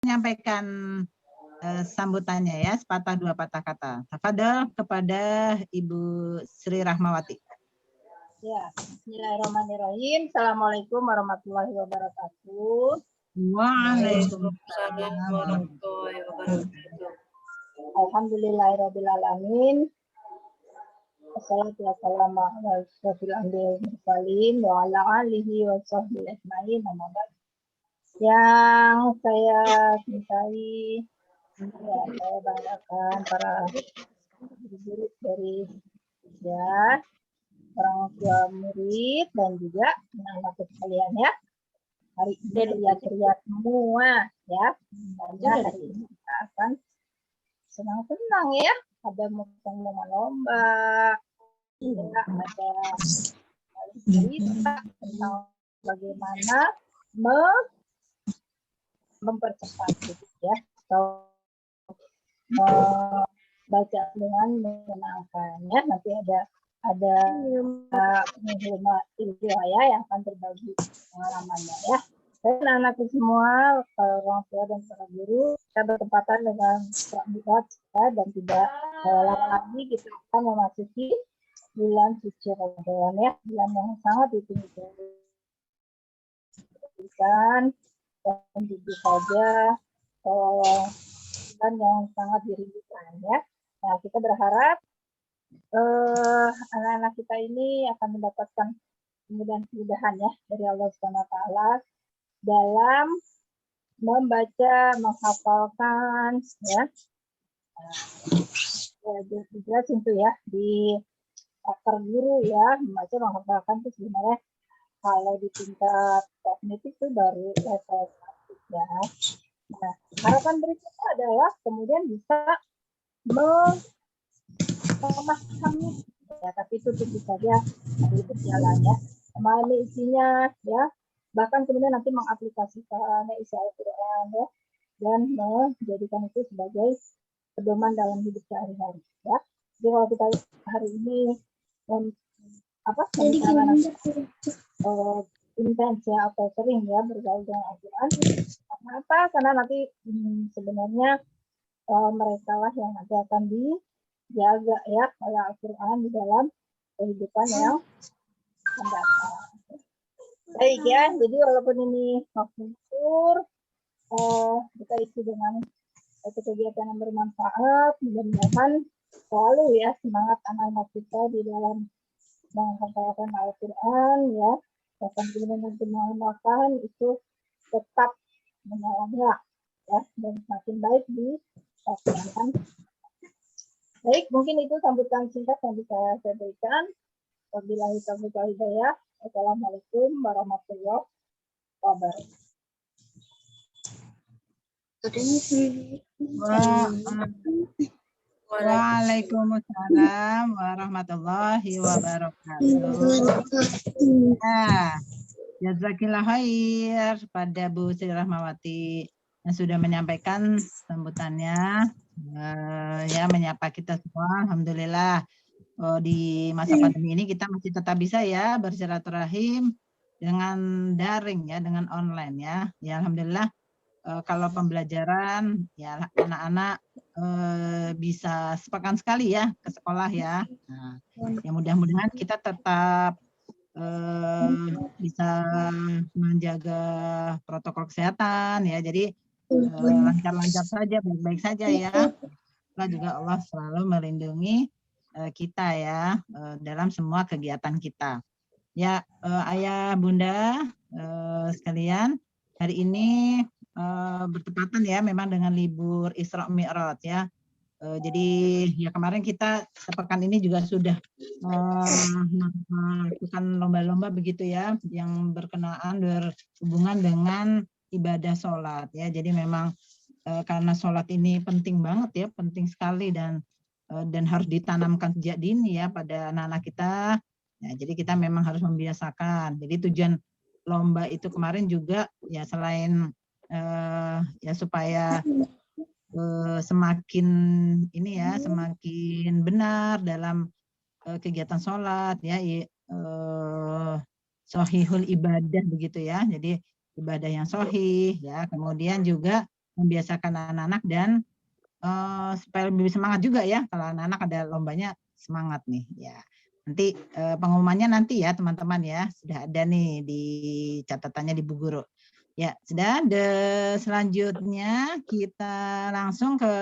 menyampaikan sambutannya ya, sepatah dua patah kata. Tafadhol kepada Ibu Sri Rahmawati. Ya, bismillahirrahmanirrahim. Assalamualaikum warahmatullahi wabarakatuh. Waalaikumsalam warahmatullahi wabarakatuh. Alhamdulillahirabbil alamin. Wassalatu wassalamu ala asyrofil anbiya'i wal mursalin wa ala alihi wa sahbihi ajmain. Yang saya cintai, ya, saya banggakan para guru dari ya orang tua murid dan juga anak-anak sekalian ya. Hari ini lihat semua ya. Karena hari ini kita akan senang-senang ya. Ada pengumuman lomba, ya, ada cerita tentang bagaimana mempercepat gitu ya. Atau baca dengan menyenangkan ya. Nanti ada ilmu ya yang akan berbagi pengalamannya ya. Dan anak-anak semua, orang tua dan para guru, kita bertepatan dengan buat ya, dan tidak lama lagi kita akan memasuki bulan suci Ramadan ya, bulan yang sangat ditunggu dan tentu saja bulan yang sangat dirindukan ya. Nah, kita berharap anak-anak kita ini akan mendapatkan kemudahan-kemudahan ya dari Allah SWT dalam membaca, menghafalkan ya. Jelas itu ya di akar guru ya, membaca, menghafalkan itu sebenarnya kalau di tingkat kognitif itu baru level 1 ya. Nah, harapan berikutnya adalah kemudian bisa memahami ya, tapi itu tentu saja harus berjalan ya. Memahami isinya ya, bahkan kemudian nanti mengaplikasikan isi Al-Quran ya, dan menjadikan itu sebagai pedoman dalam hidup sehari-hari ya. Jadi kalau kita hari ini intens ya atau sering ya bergaul dengan Al-Quran, kenapa? Karena nanti sebenarnya mereka lah yang nanti akan dijaga ya oleh Al-Quran di dalam kehidupan yang mendatang. Baik ya, jadi walaupun ini waktu libur, kita isi dengan kegiatan yang bermanfaat, mudah-mudahan selalu ya semangat anak-anak kita di dalam menghafalkan Al-Quran ya, bahkan kemudian nanti mengamalkan itu tetap menyala-nyala ya, dan semakin baik dilaksanakan. Baik, mungkin itu sambutan singkat yang bisa saya berikan. Wabillahi taufiq wal hidayah. Assalamualaikum warahmatullahi wabarakatuh. Waalaikumsalam warahmatullahi wabarakatuh. Nah, jazakillah khair pada Bu Sri Rahmawati yang sudah menyampaikan sambutannya, ya menyapa kita semua. Alhamdulillah di masa pandemi ini kita masih tetap bisa ya bersilaturahim dengan daring ya, dengan online ya. Ya alhamdulillah kalau pembelajaran ya anak-anak bisa sepekan sekali ya ke sekolah ya. Nah, ya mudah-mudahan kita tetap bisa menjaga protokol kesehatan ya. Jadi lancar-lancar saja, baik-baik saja ya. Juga Allah selalu melindungi kita ya dalam semua kegiatan kita. Ya ayah bunda sekalian, hari ini bertepatan ya memang dengan libur Isra Mi'raj ya. Jadi ya kemarin kita sepekan ini juga sudah melakukan lomba-lomba begitu ya yang berhubungan dengan ibadah sholat ya. Jadi memang karena sholat ini penting banget ya, penting sekali dan harus ditanamkan sejak dini ya pada anak-anak kita. Ya, jadi kita memang harus membiasakan. Jadi tujuan lomba itu kemarin juga ya selain ya supaya semakin ini ya semakin benar dalam kegiatan sholat ya, sahihul ibadah begitu ya. Jadi ibadah yang sahih ya. Kemudian juga membiasakan anak-anak dan supaya lebih semangat juga ya, kalau anak-anak ada lombanya semangat nih ya. Nanti pengumumannya nanti ya teman-teman ya, sudah ada nih di catatannya di Bu Guru. Ya, sudah. Selanjutnya kita langsung ke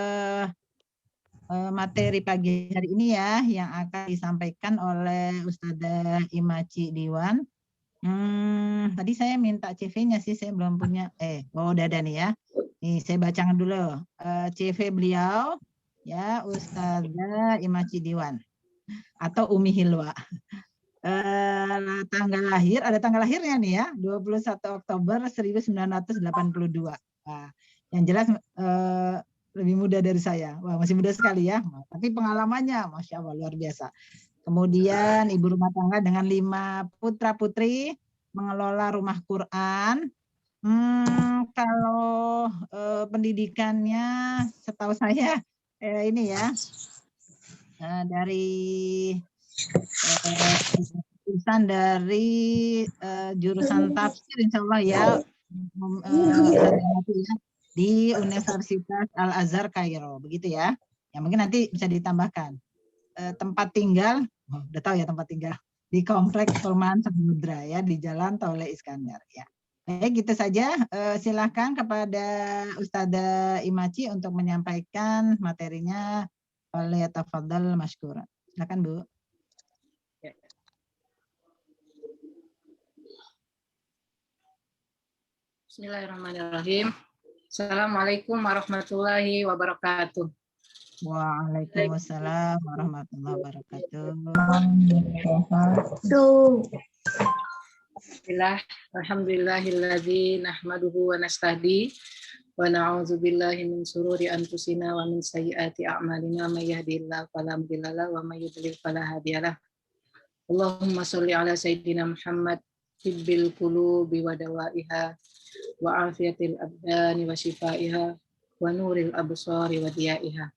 materi pagi hari ini ya, yang akan disampaikan oleh Ustadzah Imaci Diwan. Tadi saya minta CV-nya sih, saya belum punya. Udah ada nih ya. Nih, saya bacakan dulu. CV beliau, ya, Ustadzah Imaci Diwan atau Umi Hilwa. Tanggal lahir, ada tanggal lahirnya nih ya, 21 Oktober 1982. Nah, yang jelas lebih muda dari saya. Wah, masih muda sekali ya. Tapi pengalamannya, Masya Allah, luar biasa. Kemudian ibu rumah tangga dengan 5 putra-putri, mengelola rumah Quran. Kalau pendidikannya setahu saya ini ya, dari jurusan dari jurusan tafsir insya Allah ya, di Universitas Al-Azhar Kairo, begitu ya. Ya mungkin nanti bisa ditambahkan. Tempat tinggal, udah tahu ya tempat tinggal, di Kompleks Perumahan Samudra ya, di Jalan Taule Iskandar ya. Baik, gitu saja. Silakan kepada Ustadzah Imaci untuk menyampaikan materinya. Falyatafadhal masykuran. Silakan Bu. Bismillahirrahmanirrahim. Assalamualaikum warahmatullahi wabarakatuh. Waalaikumsalam warahmatullahi wabarakatuh. Alhamdulillahilladzi nahmaduhu wa nasta'di wa na'udzu billahi min syururi anfusina wa min sayyiati a'malina may yahdihillahu fala mudilla lahu wa may yudlil fala hadiyalah. Allahumma shalli ala sayyidina Muhammad tibbil qulubi wa dawaiha wa afiyatil abdani wa shifaiha wa nuril absari wa diyaiha.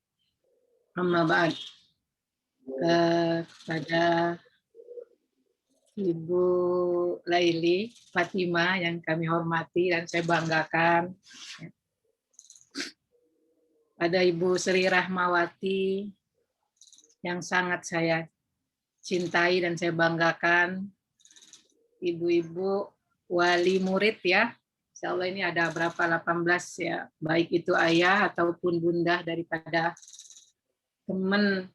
Amma ba'd. Pada Ibu Laili Fatima yang kami hormati dan saya banggakan, pada Ibu Sri Rahmawati yang sangat saya cintai dan saya banggakan, ibu-ibu wali murid ya, insya Allah ini ada berapa, 18 ya, baik itu ayah ataupun bunda daripada teman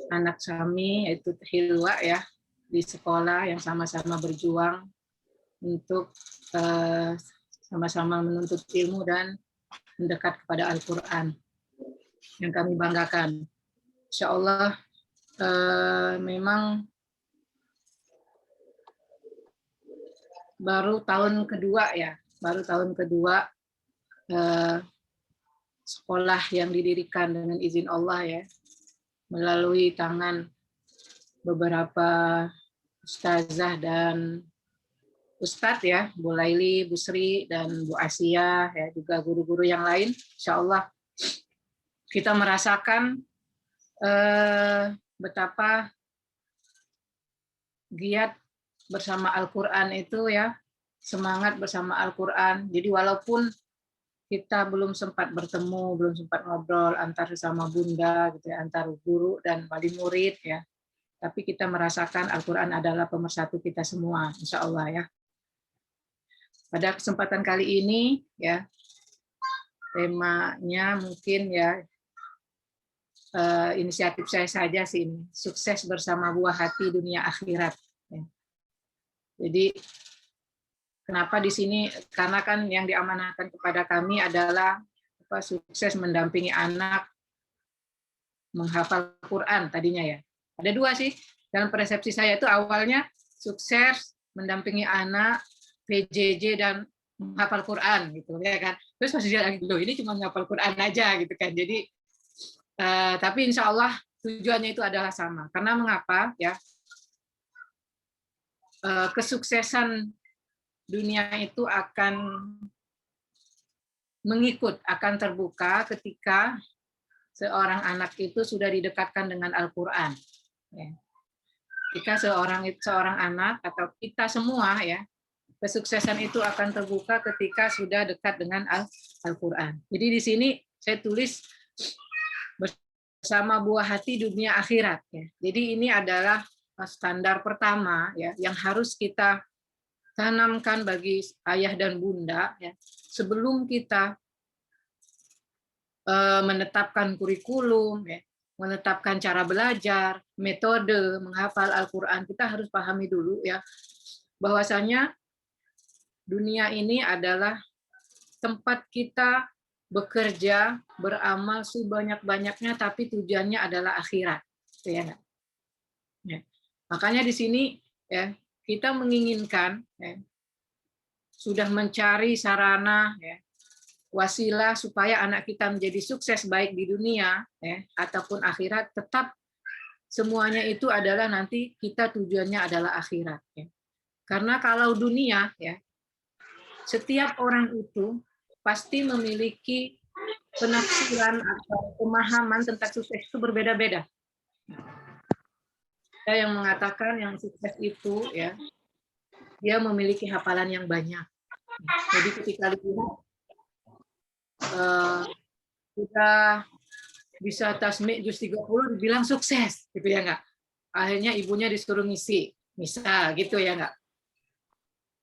anak kami, yaitu Hilwa ya, di sekolah yang sama-sama berjuang untuk sama-sama menuntut ilmu dan mendekat kepada Al-Quran yang kami banggakan. Insya Allah memang baru tahun kedua ya, sekolah yang didirikan dengan izin Allah ya, melalui tangan beberapa ustazah dan ustadz ya, Bu Laili, Bu Sri, dan Bu Asia, ya, juga guru-guru yang lain. Insya Allah kita merasakan betapa giat bersama Al-Quran itu ya, semangat bersama Al-Quran. Jadi walaupun kita belum sempat bertemu, belum sempat ngobrol antar sesama bunda, gitu ya, antar guru dan wali murid ya, tapi kita merasakan Al-Quran adalah pemersatu kita semua, insya Allah ya. Pada kesempatan kali ini ya, temanya mungkin ya, inisiatif saya saja sih ini, sukses bersama buah hati dunia akhirat. Ya. Jadi kenapa di sini? Karena kan yang diamanahkan kepada kami adalah sukses mendampingi anak menghafal Quran tadinya ya. Ada dua sih, dalam persepsi saya itu awalnya sukses mendampingi anak, PJJ dan menghafal Quran gitu ya kan. Terus masih lagi loh, ini cuma menghafal Quran aja gitu kan. Jadi tapi insya Allah tujuannya itu adalah sama. Karena mengapa ya? Kesuksesan dunia itu akan mengikut, akan terbuka ketika seorang anak itu sudah didekatkan dengan Al-Quran. Ya. Jika seorang anak atau kita semua ya, kesuksesan itu akan terbuka ketika sudah dekat dengan Al-Quran. Jadi di sini saya tulis bersama buah hati dunia akhirat. Ya. Jadi ini adalah standar pertama ya yang harus kita tanamkan bagi ayah dan bunda ya, sebelum kita menetapkan kurikulum, ya, menetapkan cara belajar, metode menghafal Al-Quran. Kita harus pahami dulu ya bahwasanya dunia ini adalah tempat kita bekerja, beramal sebanyak-banyaknya, tapi tujuannya adalah akhirat. Ya. Ya. Makanya di sini ya kita menginginkan ya, sudah mencari sarana ya, wasilah supaya anak kita menjadi sukses baik di dunia ya, ataupun akhirat, tetap semuanya itu adalah nanti kita tujuannya adalah akhirat. Ya. Karena kalau dunia ya, setiap orang itu pasti memiliki penafsiran atau pemahaman tentang sukses itu berbeda-beda. Ada yang mengatakan yang sukses itu ya dia memiliki hafalan yang banyak. Jadi ketika lihat kita bisa tasmi juz 30 dibilang sukses gitu ya enggak. Akhirnya ibunya disuruh ngisi, misal gitu ya enggak.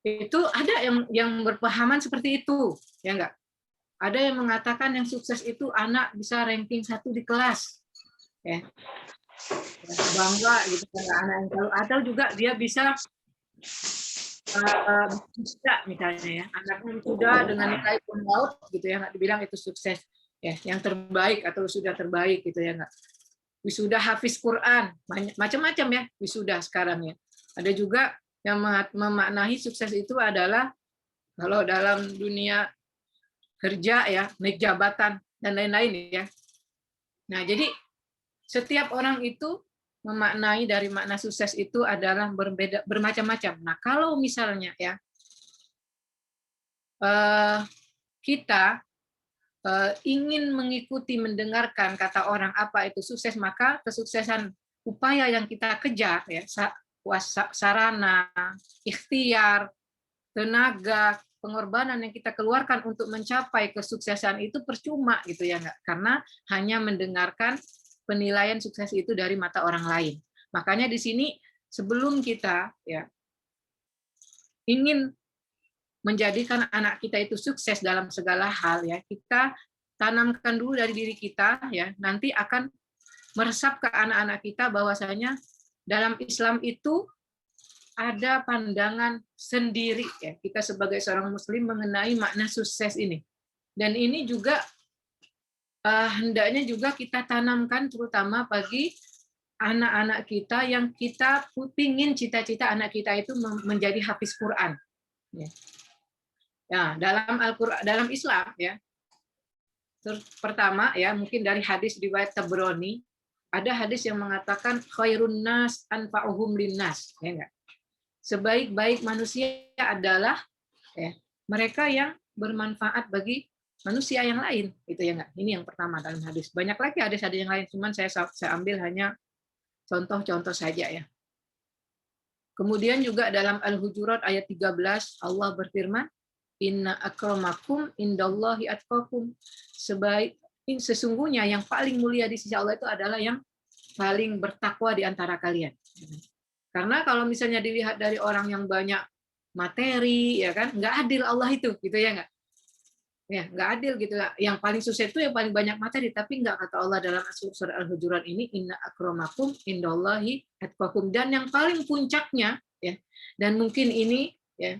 Itu ada yang berpahaman seperti itu ya enggak. Ada yang mengatakan yang sukses itu anak bisa ranking 1 di kelas. Ya. Bangga gitu karena anak yang tahu, atau juga dia bisa misalnya ya, anaknya sudah dengan nilai cum laude gitu ya, nggak dibilang itu sukses ya, yang terbaik atau sudah terbaik gitu ya, nggak. Wisuda hafiz Quran, macam-macam ya wisuda sekarang ya. Ada juga yang memaknai sukses itu adalah kalau dalam dunia kerja ya, naik jabatan dan lain-lain ya. Nah, jadi setiap orang itu memaknai dari makna sukses itu adalah berbeda, bermacam-macam. Nah, kalau misalnya ya kita ingin mengikuti, mendengarkan kata orang apa itu sukses, maka kesuksesan upaya yang kita kejar ya, sarana, ikhtiar, tenaga, pengorbanan yang kita keluarkan untuk mencapai kesuksesan itu percuma gitu ya enggak, karena hanya mendengarkan penilaian sukses itu dari mata orang lain. Makanya di sini sebelum kita ya ingin menjadikan anak kita itu sukses dalam segala hal ya, kita tanamkan dulu dari diri kita ya, nanti akan meresap ke anak-anak kita bahwasanya dalam Islam itu ada pandangan sendiri ya, kita sebagai seorang muslim mengenai makna sukses ini. Dan ini juga hendaknya juga kita tanamkan terutama bagi anak-anak kita yang kita pingin cita-cita anak kita itu menjadi hafiz Quran. Ya, dalam Al-Quran, dalam Islam ya. Pertama ya, mungkin dari hadis riwayat Tabrani, ada hadis yang mengatakan khairun nas anfa'uhum linnas, ya enggak? Sebaik-baik manusia adalah ya, mereka yang bermanfaat bagi manusia yang lain, gitu ya enggak? Ini yang pertama dalam hadis. Banyak lagi hadis-hadis yang lain, cuman saya ambil hanya contoh-contoh saja ya. Kemudian juga dalam Al-Hujurat ayat 13 Allah berfirman, inna akramakum indallahi atqakum. Sesungguhnya yang paling mulia di sisi Allah itu adalah yang paling bertakwa di antara kalian. Karena kalau misalnya dilihat dari orang yang banyak materi, ya kan, nggak adil Allah itu, gitu ya nggak? Ya, nggak adil gitu. Yang paling sukses itu yang paling banyak materi, tapi nggak kata Allah dalam surah Al-Hujurat ini, inna akramakum indallahi atqakum. Dan yang paling puncaknya, ya, dan mungkin ini ya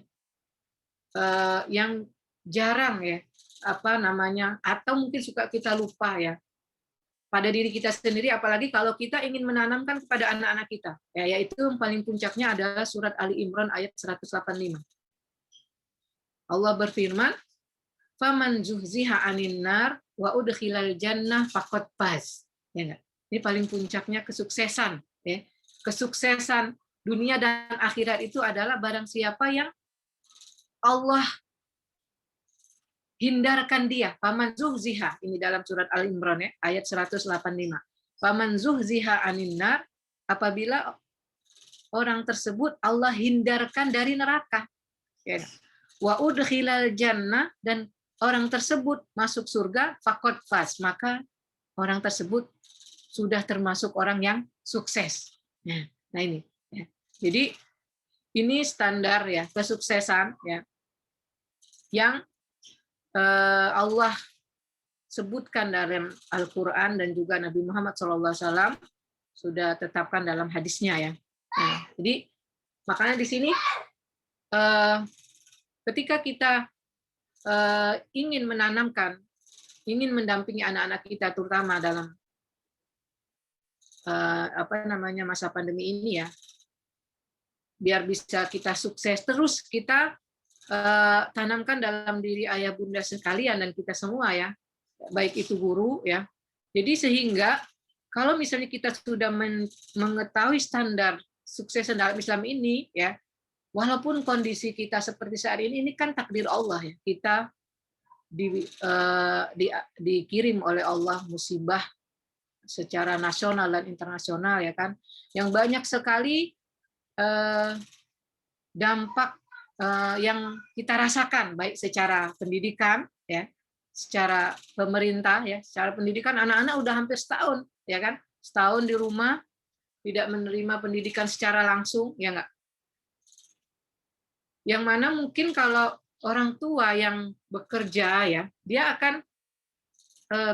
yang jarang ya, apa namanya, atau mungkin suka kita lupa ya pada diri kita sendiri, apalagi kalau kita ingin menanamkan kepada anak-anak kita, ya, yaitu yang paling puncaknya adalah surat Ali Imran ayat 185. Allah berfirman, faman zuhziha 'anil nar wa udkhilal jannah faqad faz. Ya, ini paling puncaknya kesuksesan, ya. Kesuksesan dunia dan akhirat itu adalah barang siapa yang Allah hindarkan dia. Faman zuhziha, ini dalam surat Al-Imran ya, ayat 185. Faman zuhziha 'anil nar, apabila orang tersebut Allah hindarkan dari neraka. Ya. Wa udkhilal jannah, dan orang tersebut masuk surga, faqad faz, maka orang tersebut sudah termasuk orang yang sukses. Nah ini. Ya. Jadi ini standar ya kesuksesan ya yang Allah sebutkan dalam Al-Quran dan juga Nabi Muhammad SAW sudah tetapkan dalam hadisnya ya. Nah, jadi makanya di sini ketika kita ingin menanamkan, ingin mendampingi anak-anak kita terutama dalam masa pandemi ini ya, biar bisa kita sukses terus, kita tanamkan dalam diri ayah bunda sekalian dan kita semua ya, baik itu guru ya. Jadi sehingga kalau misalnya kita sudah mengetahui standar sukses dalam Islam ini ya, walaupun kondisi kita seperti saat ini kan takdir Allah ya, kita dikirim oleh Allah musibah secara nasional dan internasional ya kan, yang banyak sekali dampak yang kita rasakan, baik secara pendidikan ya, secara pemerintah ya, secara pendidikan anak-anak udah hampir setahun ya kan, setahun di rumah tidak menerima pendidikan secara langsung ya enggak. Yang mana mungkin kalau orang tua yang bekerja ya, dia akan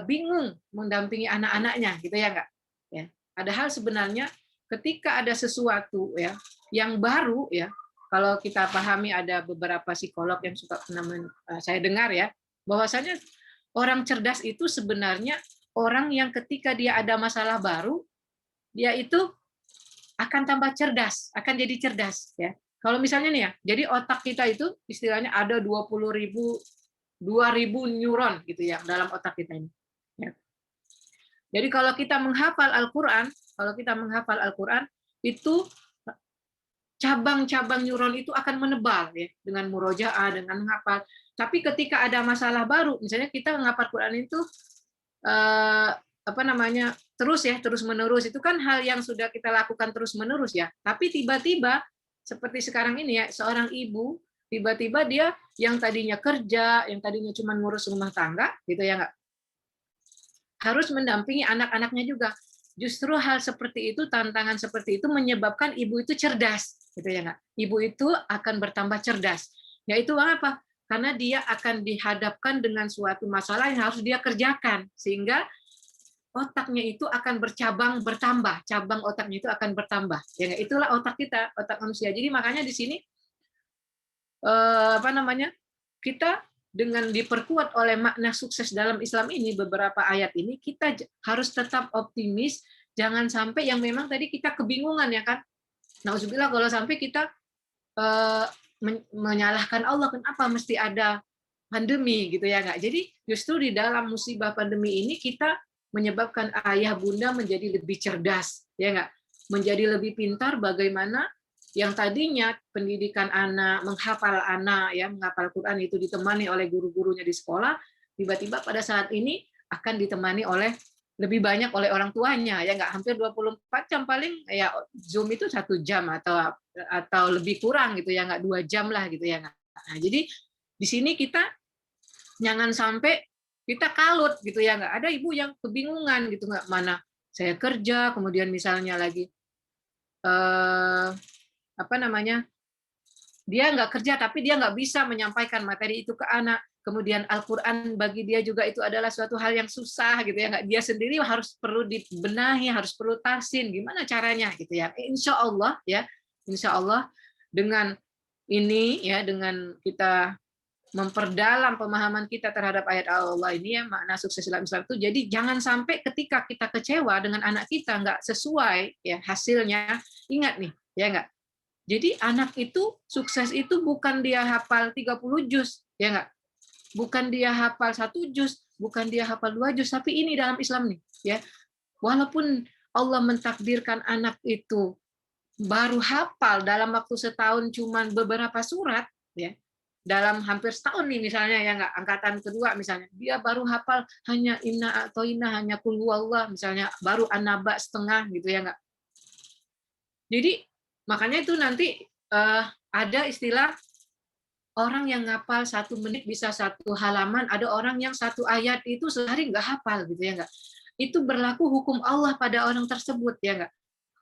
bingung mendampingi anak-anaknya gitu ya enggak. Ya. Padahal sebenarnya ketika ada sesuatu ya yang baru ya, kalau kita pahami ada beberapa psikolog yang suka saya dengar ya, bahwasanya orang cerdas itu sebenarnya orang yang ketika dia ada masalah baru, dia itu akan tambah cerdas, akan jadi cerdas ya. Kalau misalnya nih ya, jadi otak kita itu istilahnya ada 20.000 neuron gitu ya dalam otak kita ini. Ya. Jadi kalau kita menghafal Al-Qur'an, itu cabang-cabang neuron itu akan menebal ya dengan murojaah, dengan menghafal. Tapi ketika ada masalah baru, misalnya kita menghafal Quran itu terus menerus, itu kan hal yang sudah kita lakukan terus menerus ya. Tapi tiba-tiba seperti sekarang ini ya, seorang ibu tiba-tiba dia yang tadinya kerja, yang tadinya cuma ngurus rumah tangga gitu ya enggak, harus mendampingi anak-anaknya juga. Justru hal seperti itu, tantangan seperti itu menyebabkan ibu itu cerdas, gitu ya nggak? Ibu itu akan bertambah cerdas. Yaitu apa? Karena dia akan dihadapkan dengan suatu masalah yang harus dia kerjakan, sehingga otaknya itu akan bertambah, cabang otaknya itu akan bertambah. Ya nggak? Itulah otak kita, otak manusia. Jadi makanya di sini kita dengan diperkuat oleh makna sukses dalam Islam ini, beberapa ayat ini, kita harus tetap optimis, jangan sampai yang memang tadi kita kebingungan ya kan. Nauzubillah kalau sampai kita menyalahkan Allah, kenapa mesti ada pandemi gitu ya nggak. Jadi justru di dalam musibah pandemi ini kita menyebabkan ayah bunda menjadi lebih cerdas ya nggak, menjadi lebih pintar bagaimana yang tadinya pendidikan anak, menghafal Quran itu ditemani oleh guru-gurunya di sekolah, tiba-tiba pada saat ini akan ditemani oleh lebih banyak oleh orang tuanya ya nggak, hampir 24 jam, paling ya Zoom itu 1 jam atau lebih kurang gitu ya nggak, 2 jam lah gitu ya nggak. Nah, jadi di sini kita jangan sampai kita kalut gitu ya nggak, ada ibu yang kebingungan gitu nggak, mana saya kerja kemudian misalnya lagi dia nggak kerja tapi dia nggak bisa menyampaikan materi itu ke anak, kemudian Al-Quran bagi dia juga itu adalah suatu hal yang susah gitu ya nggak, dia sendiri harus perlu dibenahi, harus perlu tahsin, gimana caranya gitu ya. Insya Allah dengan ini ya, dengan kita memperdalam pemahaman kita terhadap ayat Allah ini ya, makna sukses dalam Islam itu, jadi jangan sampai ketika kita kecewa dengan anak kita nggak sesuai ya hasilnya, ingat nih ya nggak. Jadi anak itu sukses itu bukan dia hafal 30 juz, ya enggak? Bukan dia hafal 1 juz, bukan dia hafal 2 juz, tapi ini dalam Islam nih, ya. Walaupun Allah mentakdirkan anak itu baru hafal dalam waktu setahun cuman beberapa surat, ya. Dalam hampir setahun nih misalnya ya enggak, angkatan kedua misalnya, dia baru hafal hanya inna atau inna, hanya qul huwallah misalnya, baru an-naba setengah gitu ya enggak. Jadi makanya itu nanti ada istilah orang yang ngapal 1 menit bisa 1 halaman, ada orang yang 1 ayat itu sehari nggak hafal gitu ya nggak. Itu berlaku hukum Allah pada orang tersebut ya nggak.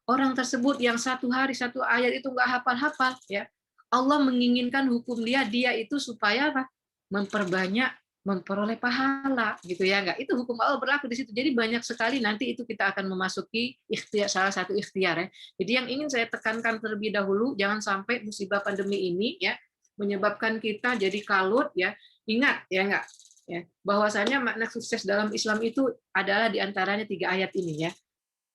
Orang tersebut yang 1 hari 1 ayat itu nggak hafal-hafal ya. Allah menginginkan hukum dia itu supaya apa? Memperbanyak, memperoleh pahala gitu ya nggak. Itu hukum Allah berlaku di situ. Jadi banyak sekali nanti itu kita akan memasuki ikhtiar, salah satu ikhtiar ya. Jadi yang ingin saya tekankan terlebih dahulu, jangan sampai musibah pandemi ini ya menyebabkan kita jadi kalut ya. Ingat ya enggak ya, bahwasanya makna sukses dalam Islam itu adalah diantaranya 3 ayat ini ya.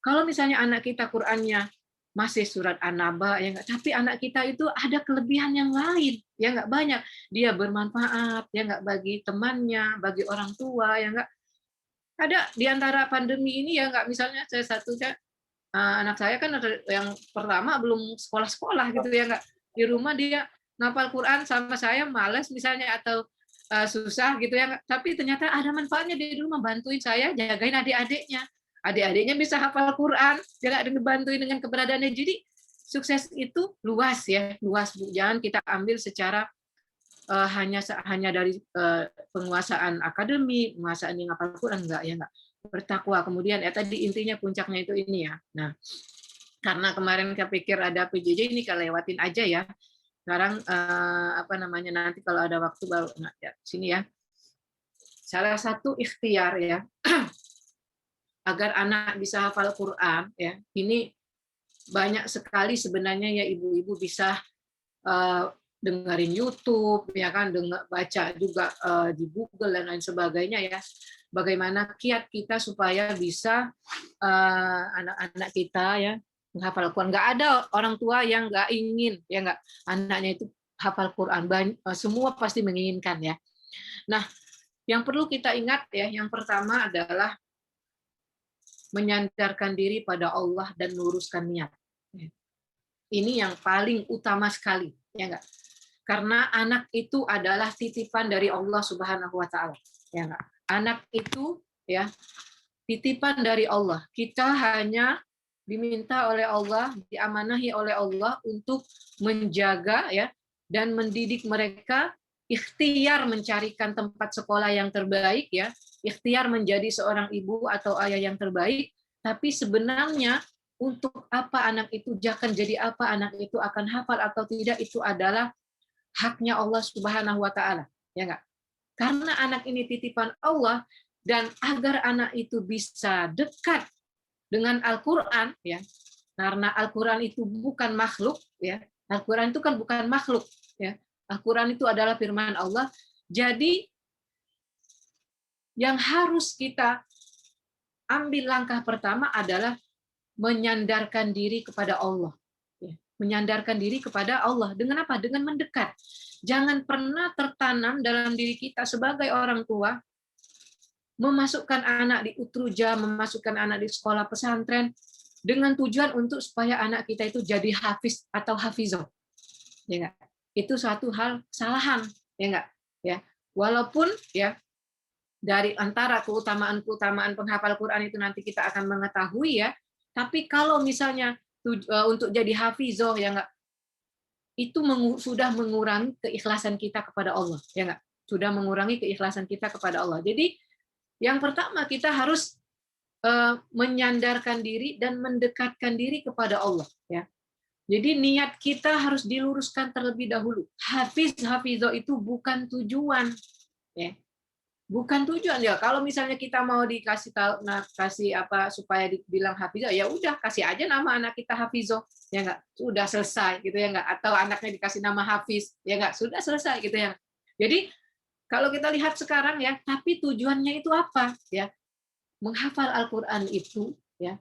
Kalau misalnya anak kita Qur'annya masih surat An-Naba ya enggak, tapi anak kita itu ada kelebihan yang lain ya enggak, banyak. Dia bermanfaat ya enggak bagi temannya, bagi orang tua ya enggak. Ada di antara pandemi ini ya enggak, misalnya saya satunya anak saya kan yang pertama belum sekolah-sekolah gitu ya enggak. Di rumah dia ngapal Quran sama saya malas misalnya atau susah gitu ya, tapi ternyata ada manfaatnya di rumah, bantuin saya jagain adik-adiknya. Adik-adiknya bisa hafal Quran, dia dibantuin dengan keberadaannya. Jadi sukses itu luas ya, luas Bu. Jangan kita ambil secara hanya dari penguasaan akademik, penguasaan yang hafal Quran, enggak ya enggak. Bertakwa, kemudian tadi intinya puncaknya itu ini ya. Nah, karena kemarin saya pikir ada PJJ ini lewatin aja ya. Sekarang nanti kalau ada waktu baru ya, sini ya. Salah satu ikhtiar ya agar anak bisa hafal Quran ya. Ini banyak sekali sebenarnya ya ibu-ibu bisa dengerin YouTube ya kan, baca juga di Google dan lain sebagainya ya. Bagaimana kiat kita supaya bisa anak-anak kita ya menghafal Quran. Nggak ada orang tua yang nggak ingin ya nggak anaknya itu hafal Quran. Semua pasti menginginkan ya. Nah, yang perlu kita ingat ya, yang pertama adalah menyandarkan diri pada Allah dan meluruskan niat. Ini yang paling utama sekali ya nggak. Karena anak itu adalah titipan dari Allah Subhanahu wa taala ya nggak. Anak itu ya titipan dari Allah. Kita hanya diminta oleh Allah, diamanahi oleh Allah untuk menjaga ya dan mendidik mereka, ikhtiar mencarikan tempat sekolah yang terbaik ya, ikhtiar menjadi seorang ibu atau ayah yang terbaik, tapi sebenarnya untuk apa anak itu akan jadi apa, anak itu akan hafal atau tidak, itu adalah haknya Allah Subhanahu wa taala, ya enggak? Karena anak ini titipan Allah, dan agar anak itu bisa dekat dengan Al-Qur'an ya. Karena Al-Qur'an itu bukan makhluk ya. Al-Qur'an itu kan bukan makhluk ya. Al-Qur'an itu adalah firman Allah. Jadi yang harus kita ambil langkah pertama adalah menyandarkan diri kepada Allah. Menyandarkan diri kepada Allah. Dengan apa? Dengan mendekat. Jangan pernah tertanam dalam diri kita sebagai orang tua, memasukkan anak di utruja, memasukkan anak di sekolah pesantren, dengan tujuan untuk supaya anak kita itu jadi hafiz atau hafizah. Ya enggak? Itu suatu hal kesalahan. Ya enggak? Ya. Walaupun ya dari antara keutamaan-keutamaan penghafal Quran itu nanti kita akan mengetahui ya, tapi kalau misalnya untuk jadi hafizah ya enggak, itu sudah mengurangi keikhlasan kita kepada Allah, ya enggak? Sudah mengurangi keikhlasan kita kepada Allah. Jadi yang pertama kita harus menyandarkan diri dan mendekatkan diri kepada Allah, ya. Jadi niat kita harus diluruskan terlebih dahulu. Hafizah itu bukan tujuan, ya. Bukan tujuan ya. Kalau misalnya kita mau dikasih tahu, kasih apa supaya dibilang hafizah, ya udah kasih aja nama anak kita hafizah, ya enggak, sudah selesai gitu ya enggak. Atau anaknya dikasih nama Hafiz, ya enggak, sudah selesai gitu ya. Jadi kalau kita lihat sekarang ya, tapi tujuannya itu apa ya? Menghafal Al-Qur'an itu ya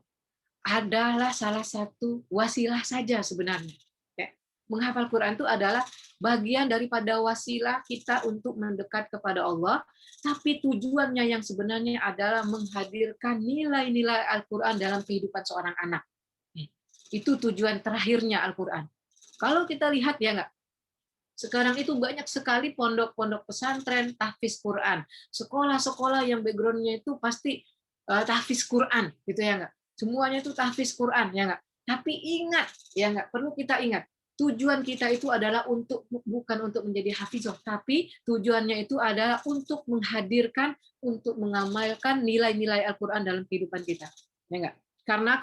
adalah salah satu wasilah saja sebenarnya. Ya. Menghafal Quran itu adalah bagian daripada wasilah kita untuk mendekat kepada Allah, tapi tujuannya yang sebenarnya adalah menghadirkan nilai-nilai Al-Qur'an dalam kehidupan seorang anak. Itu tujuan terakhirnya Al-Qur'an. Kalau kita lihat ya enggak, sekarang itu banyak sekali pondok-pondok pesantren tahfiz Quran, sekolah-sekolah yang background-nya itu pasti tahfiz Quran, gitu ya enggak? Semuanya itu tahfiz Quran, ya enggak? Tapi ingat, ya enggak, perlu kita ingat, tujuan kita itu adalah bukan untuk menjadi hafizah, tapi tujuannya itu adalah untuk menghadirkan, untuk mengamalkan nilai-nilai Al-Quran dalam kehidupan kita. Ya enggak? Karena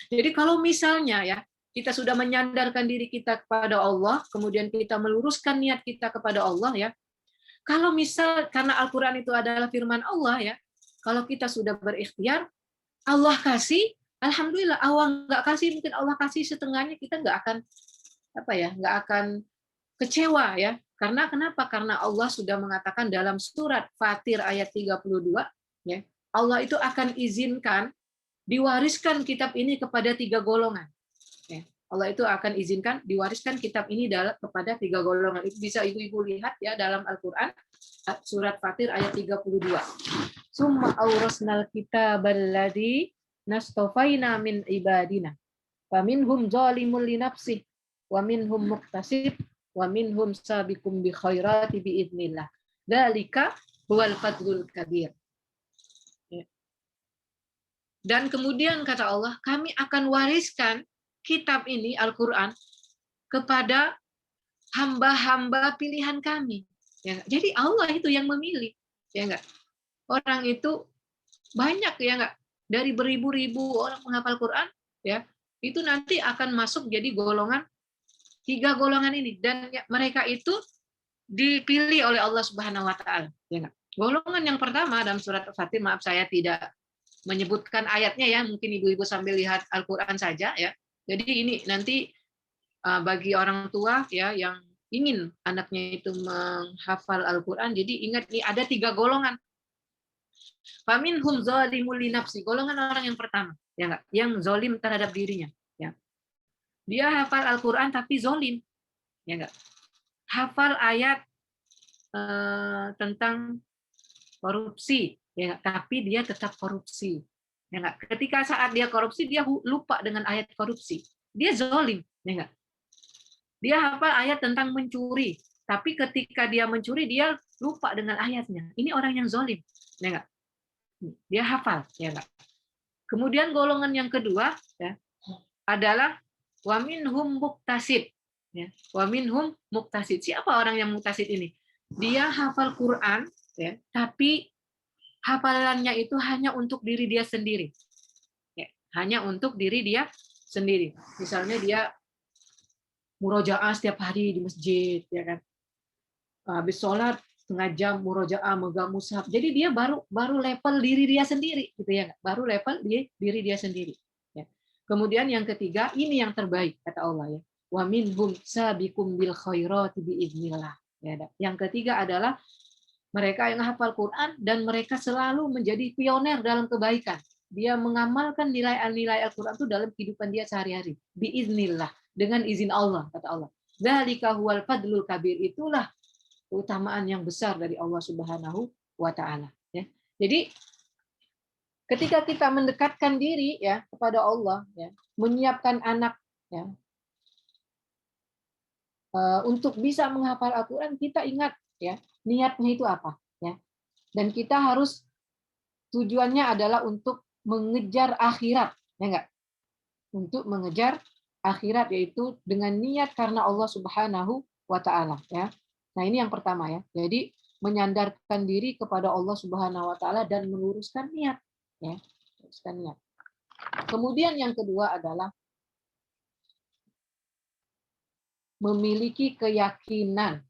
jadi kalau misalnya ya, kita sudah menyandarkan diri kita kepada Allah, kemudian kita meluruskan niat kita kepada Allah ya. Kalau misal karena Al-Quran itu adalah firman Allah ya, kalau kita sudah berikhtiar, Allah kasih, alhamdulillah. Allah nggak kasih, mungkin Allah kasih setengahnya, kita nggak akan kecewa ya. Karena kenapa? Karena Allah sudah mengatakan dalam surat Fatir ayat 32 ya, Allah itu akan izinkan diwariskan kitab ini kepada 3 golongan. Ya, Allah itu akan izinkan diwariskan kitab ini kepada 3 golongan. Itu bisa ibu-ibu lihat ya dalam Al-Qur'an surat Fatir ayat 32. Summa aurasnal kitabal ladzi nastafaina min ibadina. Faminhum zalimun li nafsihi wa minhum muqtasid wa minhum sabiqum bi khairati bi idznillah. Dzalika huwal fadlul kabir. Dan kemudian kata Allah, kami akan wariskan kitab ini Al-Qur'an kepada hamba-hamba pilihan kami. Ya, jadi Allah itu yang memilih, ya enggak? Orang itu banyak ya enggak? Dari beribu-ribu orang menghafal Quran, ya, itu nanti akan masuk jadi golongan 3 golongan ini, dan mereka itu dipilih oleh Allah Subhanahu wa taala, ya enggak? Golongan yang pertama dalam surat Al-Fatih, maaf saya tidak menyebutkan ayatnya ya, mungkin ibu-ibu sambil lihat Al-Qur'an saja ya. Jadi ini nanti bagi orang tua ya yang ingin anaknya itu menghafal Al-Qur'an, jadi ingat nih ada 3 golongan. Faminhum zalimul li nafsi, golongan orang yang pertama, ya enggak? Yang zalim terhadap dirinya, ya. Dia hafal Al-Qur'an tapi zalim, ya enggak? Hafal ayat tentang korupsi, ya, tapi dia tetap korupsi. Ya enggak? Ketika saat dia korupsi, dia lupa dengan ayat korupsi. Dia zalim, ya enggak? Dia hafal ayat tentang mencuri, tapi ketika dia mencuri, dia lupa dengan ayatnya. Ini orang yang zalim, ya enggak? Dia hafal, ya enggak? Kemudian golongan yang kedua ya, adalah waminhum muqtasid. Ya, waminhum muqtasid. Siapa orang yang muqtasid ini? Dia hafal Quran, ya, tapi hafalannya itu hanya untuk diri dia sendiri. Ya, hanya untuk diri dia sendiri. Misalnya dia murojaah setiap hari di masjid, ya kan? Habis sholat setengah jam murojaah, megang mushaf. Jadi dia baru level diri dia sendiri, gitu ya, baru level diri dia sendiri. Ya. Kemudian yang ketiga, ini yang terbaik kata Allah ya. Wa minhum sabiqum bil khairati bi idznillah. Ya, yang ketiga adalah mereka yang hafal Quran dan mereka selalu menjadi pioner dalam kebaikan. Dia mengamalkan nilai-nilai Al-Quran itu dalam kehidupan dia sehari-hari. Biiznillah, dengan izin Allah, kata Allah. Dzalika huwal fadlul kabir, itulah keutamaan yang besar dari Allah Subhanahu wa taala, ya. Jadi ketika kita mendekatkan diri ya kepada Allah ya, menyiapkan anak ya untuk bisa menghafal Al-Quran, kita ingat ya niatnya itu apa ya. Dan kita harus tujuannya adalah untuk mengejar akhirat, ya enggak? Untuk mengejar akhirat, yaitu dengan niat karena Allah Subhanahu wa taala ya. Nah, ini yang pertama ya. Jadi menyandarkan diri kepada Allah Subhanahu wa taala dan meluruskan niat ya. Meluruskan niat. Kemudian yang kedua adalah memiliki keyakinan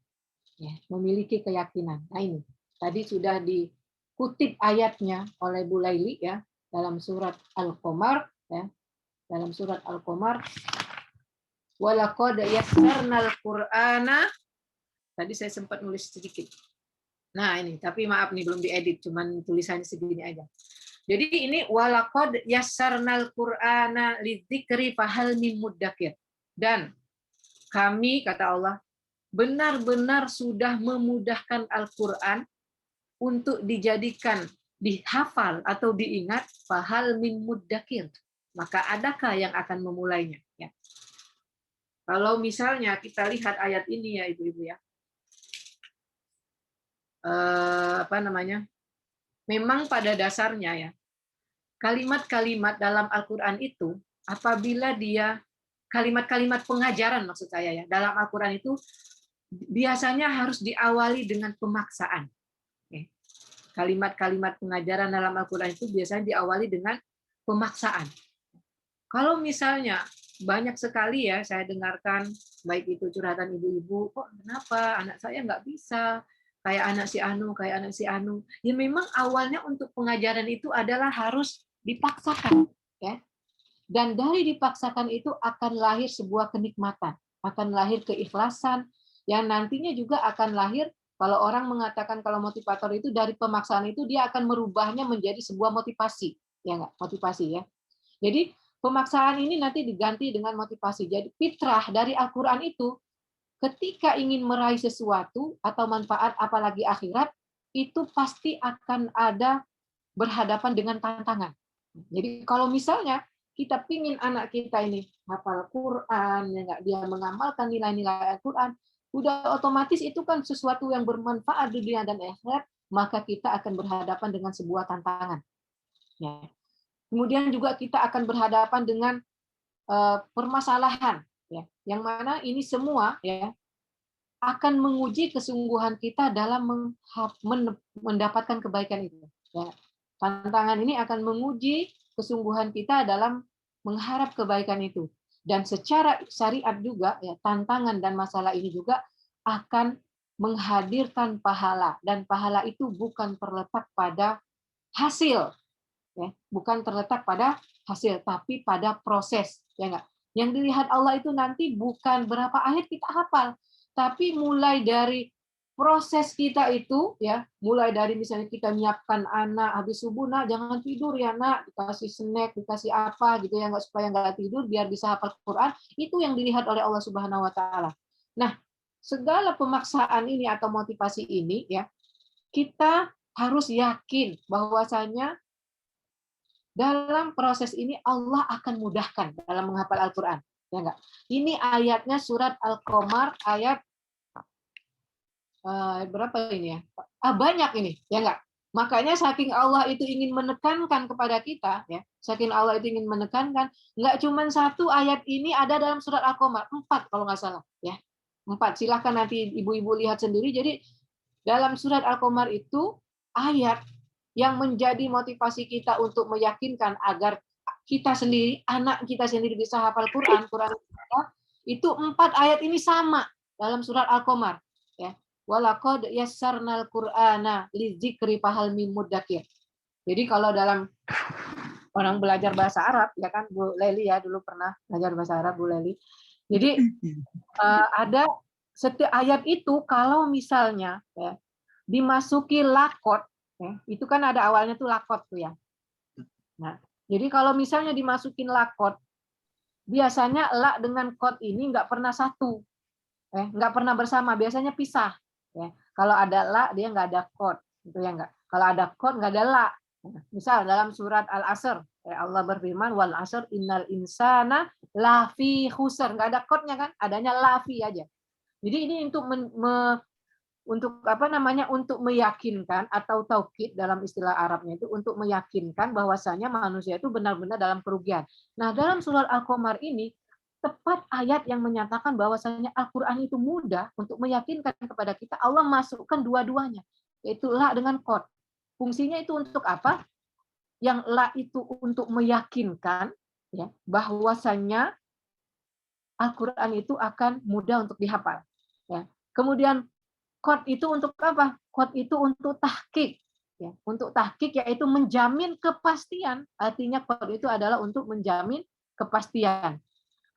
ya, memiliki keyakinan. Nah, ini tadi sudah dikutip ayatnya oleh Bu Laili ya dalam surat Al-Qamar ya. Dalam surat Al-Qamar, walaqad yassarnal Qur'ana, tadi saya sempat nulis sedikit. Nah, ini tapi maaf nih belum diedit, cuman tulisannya segini aja. Jadi ini walaqad yassarnal Qur'ana lidzikri fahal min muddakir. Dan kami kata Allah benar-benar sudah memudahkan Al-Qur'an untuk dijadikan dihafal atau diingat, fahal min muddakir. Maka adakah yang akan memulainya? Ya. Kalau misalnya kita lihat ayat ini ya ibu-ibu ya, memang pada dasarnya ya kalimat-kalimat dalam Al-Quran itu apabila dia kalimat-kalimat pengajaran maksud saya ya dalam Al-Quran itu biasanya harus diawali dengan pemaksaan. Kalimat-kalimat pengajaran dalam Al-Quran itu biasanya diawali dengan pemaksaan. Kalau misalnya banyak sekali ya saya dengarkan, baik itu curhatan ibu-ibu, kok kenapa anak saya nggak bisa, kayak anak si Anu, kayak anak si Anu. Ya memang awalnya untuk pengajaran itu adalah harus dipaksakan. Ya. Dan dari dipaksakan itu akan lahir sebuah kenikmatan, akan lahir keikhlasan, yang nantinya juga akan lahir, kalau orang mengatakan kalau motivator itu dari pemaksaan itu dia akan merubahnya menjadi sebuah motivasi. Ya nggak? Motivasi ya. Jadi pemaksaan ini nanti diganti dengan motivasi. Jadi fitrah dari Al-Quran itu, ketika ingin meraih sesuatu atau manfaat apalagi akhirat, itu pasti akan ada berhadapan dengan tantangan. Jadi kalau misalnya kita pingin anak kita ini hafal Quran, ya dia mengamalkan nilai-nilai Al-Quran, udah otomatis itu kan sesuatu yang bermanfaat di dunia dan akhirat, maka kita akan berhadapan dengan sebuah tantangan. Ya. Kemudian juga kita akan berhadapan dengan permasalahan, ya, yang mana ini semua ya akan menguji kesungguhan kita dalam mendapatkan kebaikan itu. Ya. Tantangan ini akan menguji kesungguhan kita dalam mengharap kebaikan itu. Dan secara syariat juga, ya, tantangan dan masalah ini juga akan menghadirkan pahala. Dan pahala itu bukan terletak pada hasil, ya, bukan terletak pada hasil, tapi pada proses, ya enggak? Yang dilihat Allah itu nanti bukan berapa ayat kita hafal, tapi mulai dari proses kita itu, ya, mulai dari misalnya kita menyiapkan anak habis subuh, nak jangan tidur ya nak, dikasih snack, dikasih apa gitu ya, supaya nggak tidur biar bisa hafal Quran, itu yang dilihat oleh Allah Subhanahu Wa Taala. Nah, segala pemaksaan ini atau motivasi ini, ya, kita harus yakin bahwasanya dalam proses ini Allah akan mudahkan dalam menghafal Al-Quran. Ya enggak? Ini ayatnya surat Al-Qamar ayat berapa ini ya? Banyak ini, ya enggak? Makanya saking Allah itu ingin menekankan kepada kita, ya, saking Allah itu ingin menekankan, enggak cuma satu ayat ini ada dalam surat Al-Qamar, 4 kalau nggak salah, ya. 4. Silahkan nanti ibu-ibu lihat sendiri. Jadi dalam surat Al-Qamar itu ayat yang menjadi motivasi kita untuk meyakinkan agar kita sendiri, anak kita sendiri bisa hafal Quran itu 4 ayat ini sama dalam surat Al-Qamar. Ya. Walaqad yassarnal Qur'ana lidzikri fahal mim mudzakir. Jadi kalau dalam orang belajar bahasa Arab, ya kan Bu Leli ya dulu pernah belajar bahasa Arab Bu Leli. Jadi ada setiap ayat itu kalau misalnya ya, dimasuki lakot, ya, itu kan ada awalnya tuh lakot tuh ya. Nah, jadi kalau misalnya dimasukin lakot, biasanya la dengan kot ini nggak pernah satu, nggak pernah bersama, biasanya pisah. Ya. Kalau ada la, dia nggak ada kot, gitu ya nggak. Kalau ada kot nggak ada la. Misal dalam surat Al-Asr, ya Allah berfirman, wal asr innal insana lafi khusr, nggak ada kotnya kan, adanya lafi aja. Jadi ini untuk untuk apa namanya, untuk meyakinkan atau taukid dalam istilah Arabnya itu untuk meyakinkan bahwasanya manusia itu benar-benar dalam kerugian. Nah, dalam surat Al-Qamar ini tepat ayat yang menyatakan bahwasanya Al-Qur'an itu mudah untuk meyakinkan kepada kita. Allah masukkan dua-duanya, yaitu la dengan qad. Fungsinya itu untuk apa? Yang la itu untuk meyakinkan ya bahwasanya Al-Qur'an itu akan mudah untuk dihafal. Ya. Kemudian qad itu untuk apa? Qad itu untuk tahqiq. Ya, untuk tahqiq yaitu menjamin kepastian. Artinya qad itu adalah untuk menjamin kepastian.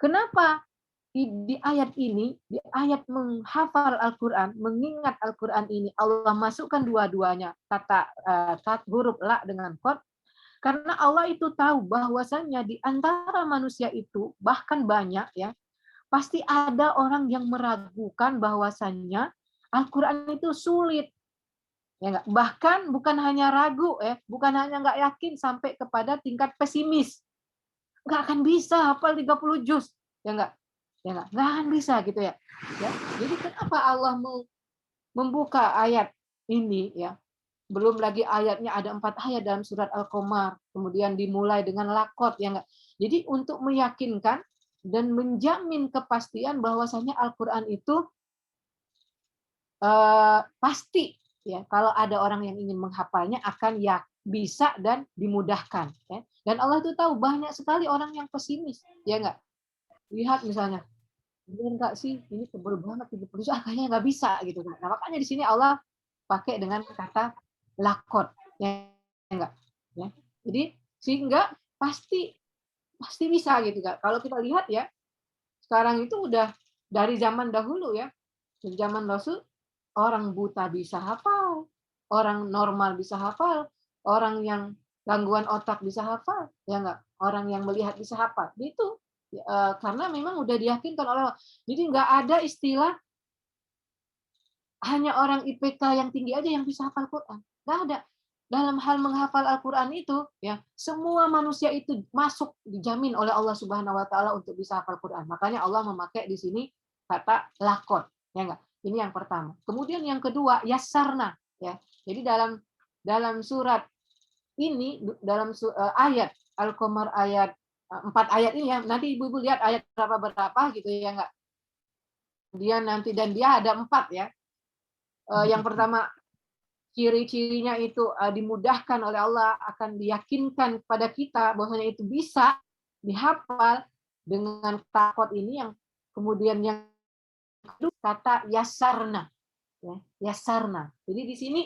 Kenapa di ayat ini, di ayat menghafal Al-Quran, mengingat Al-Quran ini, Allah masukkan dua-duanya, kata huruf la dengan qad, karena Allah itu tahu bahwasannya di antara manusia itu, bahkan banyak ya, pasti ada orang yang meragukan bahwasannya Al-Quran itu sulit. Ya enggak? Bahkan bukan hanya ragu, bukan hanya nggak yakin sampai kepada tingkat pesimis. Nggak akan bisa hafal 30 juz. Ya enggak? Ya enggak? Nggak akan bisa gitu ya. Ya. Jadi kenapa Allah membuka ayat ini ya? Belum lagi ayatnya ada 4 ayat dalam surat Al-Qamar, kemudian dimulai dengan lakot ya enggak. Jadi untuk meyakinkan dan menjamin kepastian bahwasanya Al-Qur'an itu pasti ya, kalau ada orang yang ingin menghafalnya akan ya bisa dan dimudahkan ya. Dan Allah itu tahu banyak sekali orang yang pesimis, ya enggak? Lihat misalnya, benar enggak sih ini tebel banget 30 juz, kayaknya nggak bisa gitu kan. Nah, makanya di sini Allah pakai dengan kata lakot, ya enggak? Ya. Jadi sehingga pasti pasti bisa gitu kan. Kalau kita lihat ya, sekarang itu udah dari zaman dahulu ya, dari zaman Rasul orang buta bisa hafal, orang normal bisa hafal, orang yang gangguan otak bisa hafal, ya enggak? Orang yang melihat bisa hafal. Itu karena memang udah diyakinkan oleh Allah. Jadi nggak ada istilah hanya orang IPK yang tinggi aja yang bisa hafal Quran. Nggak ada. Dalam hal menghafal Al-Quran itu, ya semua manusia itu masuk dijamin oleh Allah Subhanahu Wa Taala untuk bisa hafal Quran. Makanya Allah memakai di sini kata lakot, ya enggak? Ini yang pertama. Kemudian yang kedua, yassarna, ya. Jadi dalam surat ini, dalam ayat Al-Qamar ayat 4 ayat ini ya. Nanti ibu-ibu lihat ayat berapa gitu ya enggak? Kemudian nanti dan dia ada 4 ya. Yang pertama ciri-cirinya itu dimudahkan oleh Allah, akan diyakinkan kepada kita bahwasanya itu bisa dihafal dengan takot ini. Yang kemudian yang kedua kata yasarna, ya, yasarna. Jadi di sini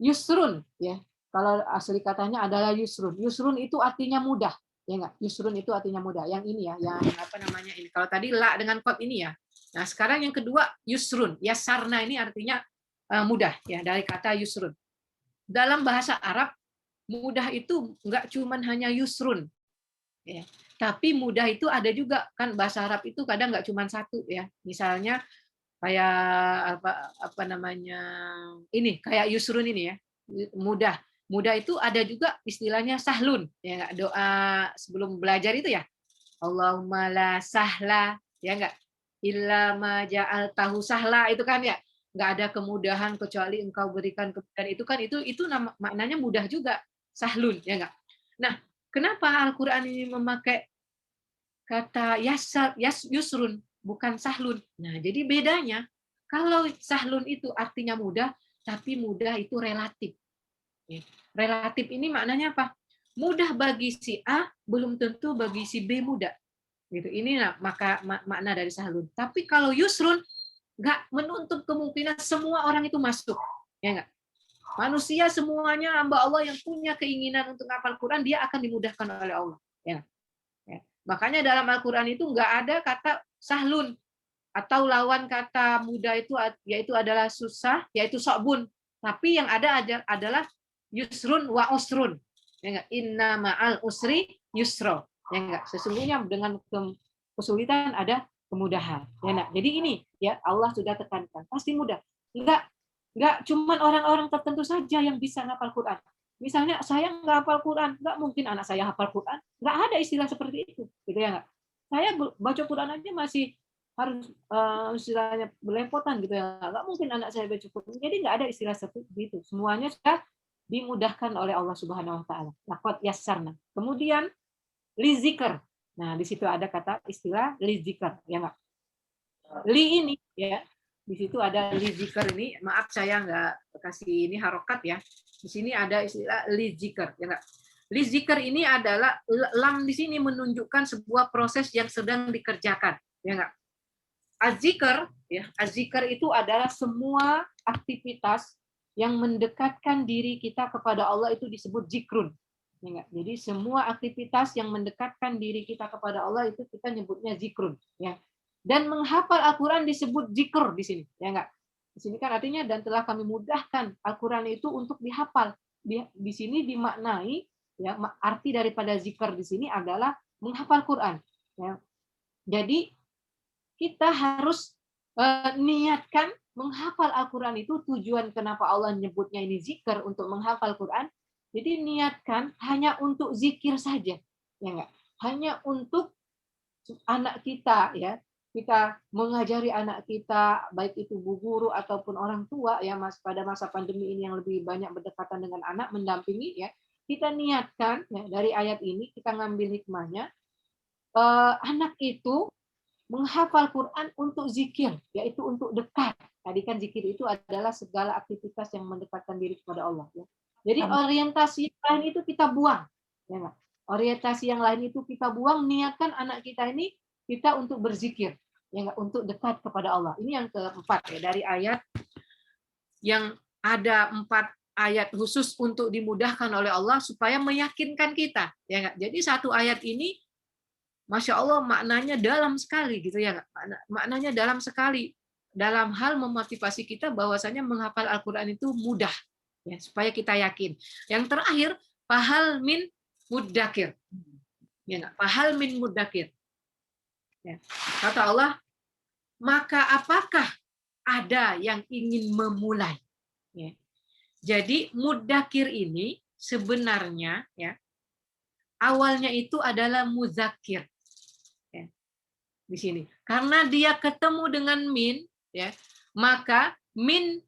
yusrun, ya. Kalau asli katanya adalah yusrun. Yusrun itu artinya mudah, ya enggak? Yusrun itu artinya mudah. Yang ini ya, yang apa namanya ini. Kalau tadi la dengan kot ini ya. Nah, sekarang yang kedua yusrun. Yasarna ini artinya mudah ya, dari kata yusrun. Dalam bahasa Arab mudah itu enggak cuman hanya yusrun ya, tapi mudah itu ada juga kan. Bahasa Arab itu kadang enggak cuman satu ya. Misalnya kayak apa namanya ini, kayak yusrun ini ya, mudah. Mudah itu ada juga istilahnya sahlun ya, doa sebelum belajar itu ya, Allahumma la sahla, ya enggak, illa ma ja'altahu sahla, itu kan ya, nggak ada kemudahan kecuali engkau berikan kemudahan. Itu kan itu maknanya mudah juga, sahlun, ya enggak. Nah, kenapa Al-Qur'an ini memakai kata yusrun bukan sahlun? Nah, jadi bedanya kalau sahlun itu artinya mudah, tapi mudah itu relatif. Relatif ini maknanya apa? Mudah bagi si A belum tentu bagi si B mudah. Gitu. Ini maka makna dari sahlun. Tapi kalau yusrun nggak menuntut kemungkinan semua orang itu masuk, ya nggak? Manusia semuanya hamba Allah yang punya keinginan untuk hafal Quran, dia akan dimudahkan oleh Allah. Ya. Ya. Makanya dalam Al-Quran itu nggak ada kata sahlun, atau lawan kata mudah itu yaitu adalah susah, yaitu sokbun. Tapi yang ada adalah yusrun wa usrun. Ya nggak? Inna ma'al usri yusro. Ya nggak? Sesungguhnya dengan kesulitan ada kemudahan. Ya, nah, jadi ini ya Allah sudah tekankan, pasti mudah. Enggak cuman orang-orang tertentu saja yang bisa hafal Quran. Misalnya saya nggak hafal Quran, nggak mungkin anak saya hafal Quran. Nggak ada istilah seperti itu, gitu ya nggak? Saya baca Quran aja masih harus istilahnya belepotan gitu ya. Nggak mungkin anak saya baca Quran. Jadi nggak ada istilah seperti itu. Semuanya sudah dimudahkan oleh Allah Subhanahu Wa Taala. Laqad yassarna. Kemudian li zikr. Nah, di situ ada kata istilah li zikr, ya enggak? Li ini ya, di situ ada li zikr ini. Maaf saya nggak kasih ini harokat ya. Di sini ada istilah li zikr, ya enggak? Li zikr ini adalah lam di sini menunjukkan sebuah proses yang sedang dikerjakan, ya enggak? Az-zikr, ya, az-zikr itu adalah semua aktivitas yang mendekatkan diri kita kepada Allah itu disebut zikrun. Ya, jadi semua aktivitas yang mendekatkan diri kita kepada Allah itu kita nyebutnya zikrun, ya. Dan menghafal Al-Qur'an disebut zikr di sini, ya enggak? Di sini kan artinya dan telah kami mudahkan Al-Qur'an itu untuk dihafal. Di sini dimaknai ya, arti daripada zikr di sini adalah menghafal Quran, ya. Jadi kita harus niatkan menghafal Al-Quran itu. Tujuan kenapa Allah nyebutnya ini zikir untuk menghafal Quran. Jadi niatkan hanya untuk zikir saja, ya enggak? Hanya untuk anak kita, ya. Kita mengajari anak kita, baik itu bu guru ataupun orang tua, ya mas, pada masa pandemi ini yang lebih banyak berdekatan dengan anak, mendampingi, ya. Kita niatkan ya, dari ayat ini kita ngambil hikmahnya. anak itu menghafal Quran untuk zikir, yaitu untuk dekat. Tadi kan zikir itu adalah segala aktivitas yang mendekatkan diri kepada Allah. Ya. Jadi orientasi yang lain itu kita buang. Ya nggak? Orientasi yang lain itu kita buang, niatkan anak kita ini kita untuk berzikir, ya nggak? Untuk dekat kepada Allah. Ini yang keempat ya, dari ayat yang ada 4 ayat khusus untuk dimudahkan oleh Allah supaya meyakinkan kita. Ya nggak? Jadi satu ayat ini Masya Allah maknanya dalam sekali gitu ya, maknanya dalam sekali dalam hal memotivasi kita bahwasanya menghafal Al-Quran itu mudah ya, supaya kita yakin. Yang terakhir fahal min muddakir, ya, fahal min muddakir. Ya. Kata Allah, maka apakah ada yang ingin memulai? Ya. Jadi muddakir ini sebenarnya ya awalnya itu adalah muzakir. Di sini karena dia ketemu dengan min ya, maka min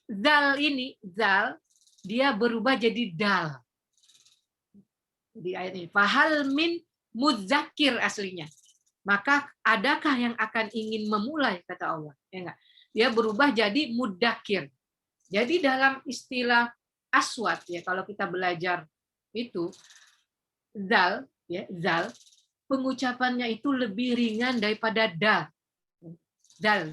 zal ini dia berubah jadi dal di ayat ini. Fahal min mudzakir aslinya, maka adakah yang akan ingin memulai, kata Allah, ya enggak? Dia berubah jadi muddakir. Jadi dalam istilah aswad ya, kalau kita belajar itu zal ya, zal pengucapannya itu lebih ringan daripada dal. Zal,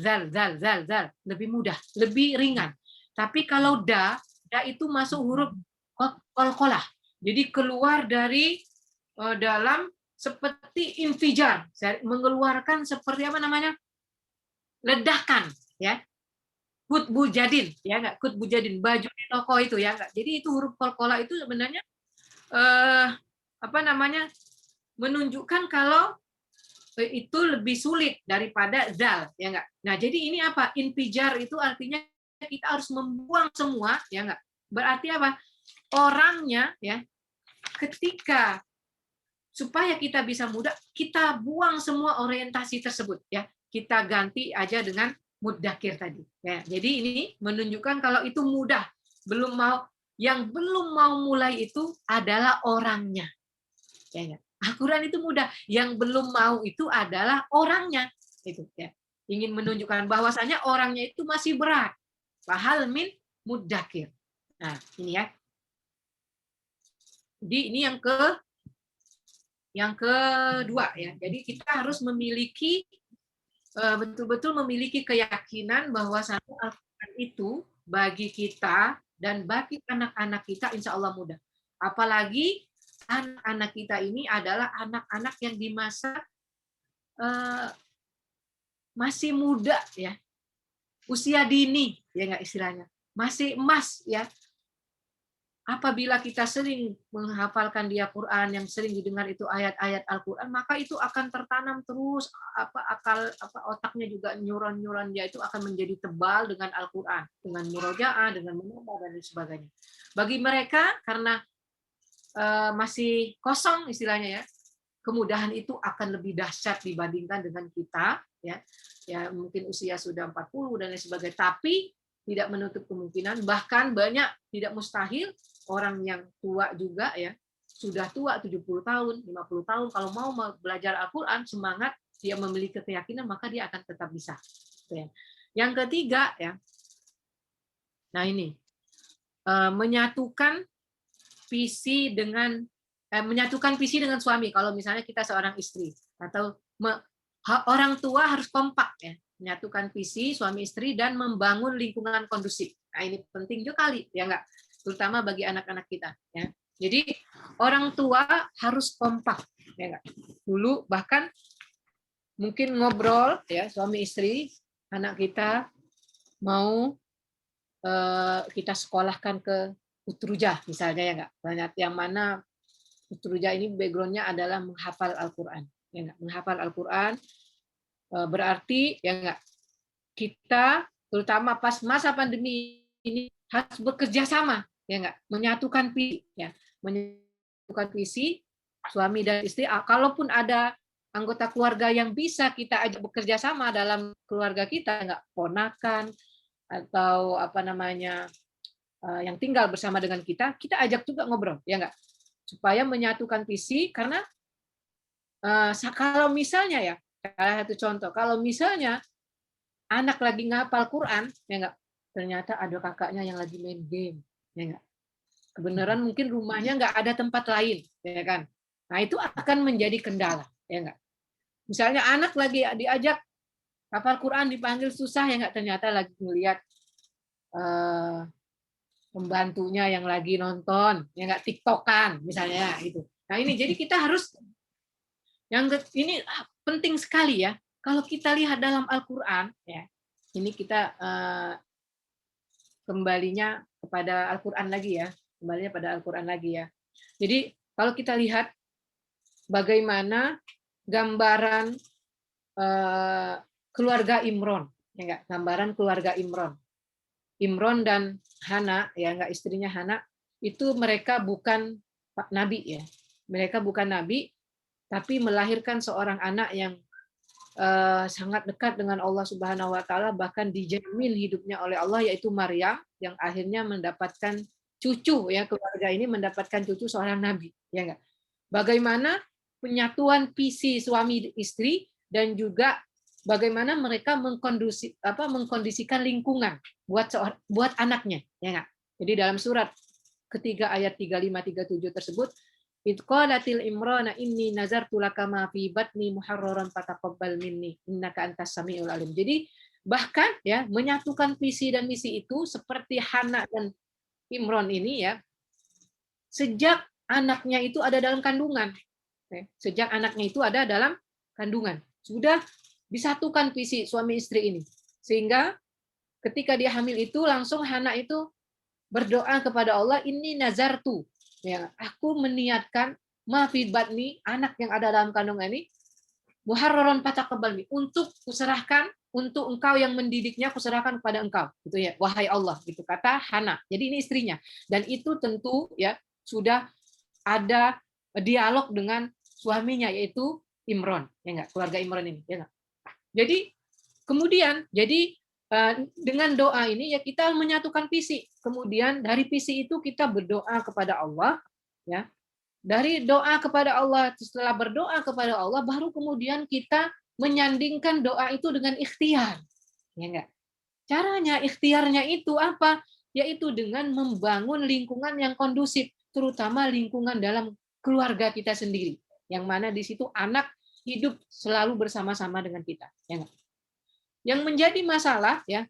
lebih mudah, lebih ringan. Tapi kalau da itu masuk huruf qalqalah. Jadi keluar dari dalam seperti infijar, mengeluarkan seperti apa namanya? Ledakan, ya. Kutbu jadin, ya enggak? Kutbu jadin, baju di toko itu ya enggak. Jadi itu huruf qalqalah itu sebenarnya apa namanya? Menunjukkan kalau itu lebih sulit daripada zal, ya enggak. Nah, jadi ini apa? Infijar itu artinya kita harus membuang semua, ya enggak. Berarti apa? Orangnya ya, ketika supaya kita bisa mudah, kita buang semua orientasi tersebut ya. Kita ganti aja dengan muddakir tadi. Ya, jadi ini menunjukkan kalau itu mudah. Yang belum mau mulai itu adalah orangnya. Ya enggak. Al-Quran itu mudah. Yang belum mau itu adalah orangnya. Itu ya. Ingin menunjukkan bahwasanya orangnya itu masih berat. Fahal min muddakir. Nah, ini ya. Jadi ini yang kedua ya. Jadi kita harus memiliki betul-betul memiliki keyakinan bahwasanya Al-Quran itu bagi kita dan bagi anak-anak kita insya Allah mudah. Apalagi anak-anak kita ini adalah anak-anak yang di masa masih muda ya, usia dini ya nggak istilahnya, masih emas ya. Apabila kita sering menghafalkan dia Quran, yang sering didengar itu ayat-ayat Al-Quran, maka itu akan tertanam terus otaknya juga neuron dia itu akan menjadi tebal dengan Al-Quran, dengan murojaah, dengan menambah dan sebagainya. Bagi mereka karena masih kosong istilahnya ya, kemudahan itu akan lebih dahsyat dibandingkan dengan kita ya mungkin usia sudah 40 dan lain sebagainya, tapi tidak menutup kemungkinan, bahkan banyak tidak mustahil orang yang tua juga ya, sudah tua 70 tahun, 50 tahun kalau mau belajar Al-Qur'an, semangat, dia memiliki keyakinan, maka dia akan tetap bisa. Yang ketiga ya. Nah ini menyatukan visi dengan suami. Kalau misalnya kita seorang istri atau orang tua harus kompak ya, menyatukan visi suami istri dan membangun lingkungan kondusif. Nah ini penting juga kali ya enggak, terutama bagi anak-anak kita ya. Jadi orang tua harus kompak ya enggak. Dulu bahkan mungkin ngobrol ya suami istri, anak kita mau kita sekolahkan ke Utrujah misalnya ya enggak, banyak yang mana Utrujah ini background-nya adalah menghafal Al-Qur'an ya enggak, menghafal Al-Qur'an berarti ya enggak, kita terutama pas masa pandemi ini harus bekerja sama ya enggak, menyatukan visi suami dan istri. Kalaupun ada anggota keluarga yang bisa kita ajak bekerja sama dalam keluarga kita, enggak, ponakan atau apa namanya yang tinggal bersama dengan kita ajak juga ngobrol ya enggak, supaya menyatukan visi, karena kalau misalnya ya, salah satu contoh, kalau misalnya anak lagi ngapal Quran, ya enggak, ternyata ada kakaknya yang lagi main game, ya enggak. Kebenaran mungkin rumahnya nggak ada tempat lain, ya kan. Nah itu akan menjadi kendala, ya enggak. Misalnya anak lagi diajak hafal Quran dipanggil susah, ya enggak, ternyata lagi melihat pembantunya yang lagi nonton, ya enggak, TikTokan misalnya itu. Nah ini jadi kita harus ini penting sekali ya. Kalau kita lihat dalam Al-Qur'an ya. Ini kita kembalinya kepada Al-Qur'an lagi ya. Kembalinya pada Al-Qur'an lagi ya. Jadi kalau kita lihat bagaimana gambaran keluarga Imron, ya enggak? Gambaran keluarga Imron. Imron dan Hana, ya enggak, istrinya Hana, itu mereka bukan nabi ya. Mereka bukan nabi, tapi melahirkan seorang anak yang sangat dekat dengan Allah Subhanahu wa taala, bahkan dijamin hidupnya oleh Allah, yaitu Maryam, yang akhirnya mendapatkan cucu, ya, keluarga ini mendapatkan cucu seorang nabi, ya enggak. Bagaimana penyatuan visi suami istri dan juga bagaimana mereka mengkondisikan lingkungan buat anaknya, ya enggak. Jadi dalam surat ketiga ayat 35-37 tersebut, Idqalatil Imrana inni nazartu laka ma fi batni muharraran fataqabbal minni innaka antas samiul alim. Jadi bahkan ya menyatukan visi dan misi itu seperti Hana dan Imron ini ya, sejak anaknya itu ada dalam kandungan. Sejak anaknya itu ada dalam kandungan. Sudah disatukan visi suami istri ini. Sehingga ketika dia hamil itu langsung Hana itu berdoa kepada Allah, ini nazartu. Ya, aku meniatkan ma fi batni, anak yang ada dalam kandungan ini, muharraran fataqabbal untuk kuserahkan untuk engkau yang mendidiknya, kuserahkan kepada engkau, gitu ya, wahai Allah, gitu kata Hana. Jadi ini istrinya, dan itu tentu ya sudah ada dialog dengan suaminya yaitu Imron, ya enggak, keluarga Imron ini, ya enggak. Jadi kemudian dengan doa ini ya kita menyatukan visi. Kemudian dari visi itu kita berdoa kepada Allah, ya. Dari doa kepada Allah, setelah berdoa kepada Allah, baru kemudian kita menyandingkan doa itu dengan ikhtiar, ya enggak. Caranya ikhtiarnya itu apa? Yaitu dengan membangun lingkungan yang kondusif, terutama lingkungan dalam keluarga kita sendiri, yang mana di situ anak hidup selalu bersama-sama dengan kita, ya enggak. Yang menjadi masalah ya,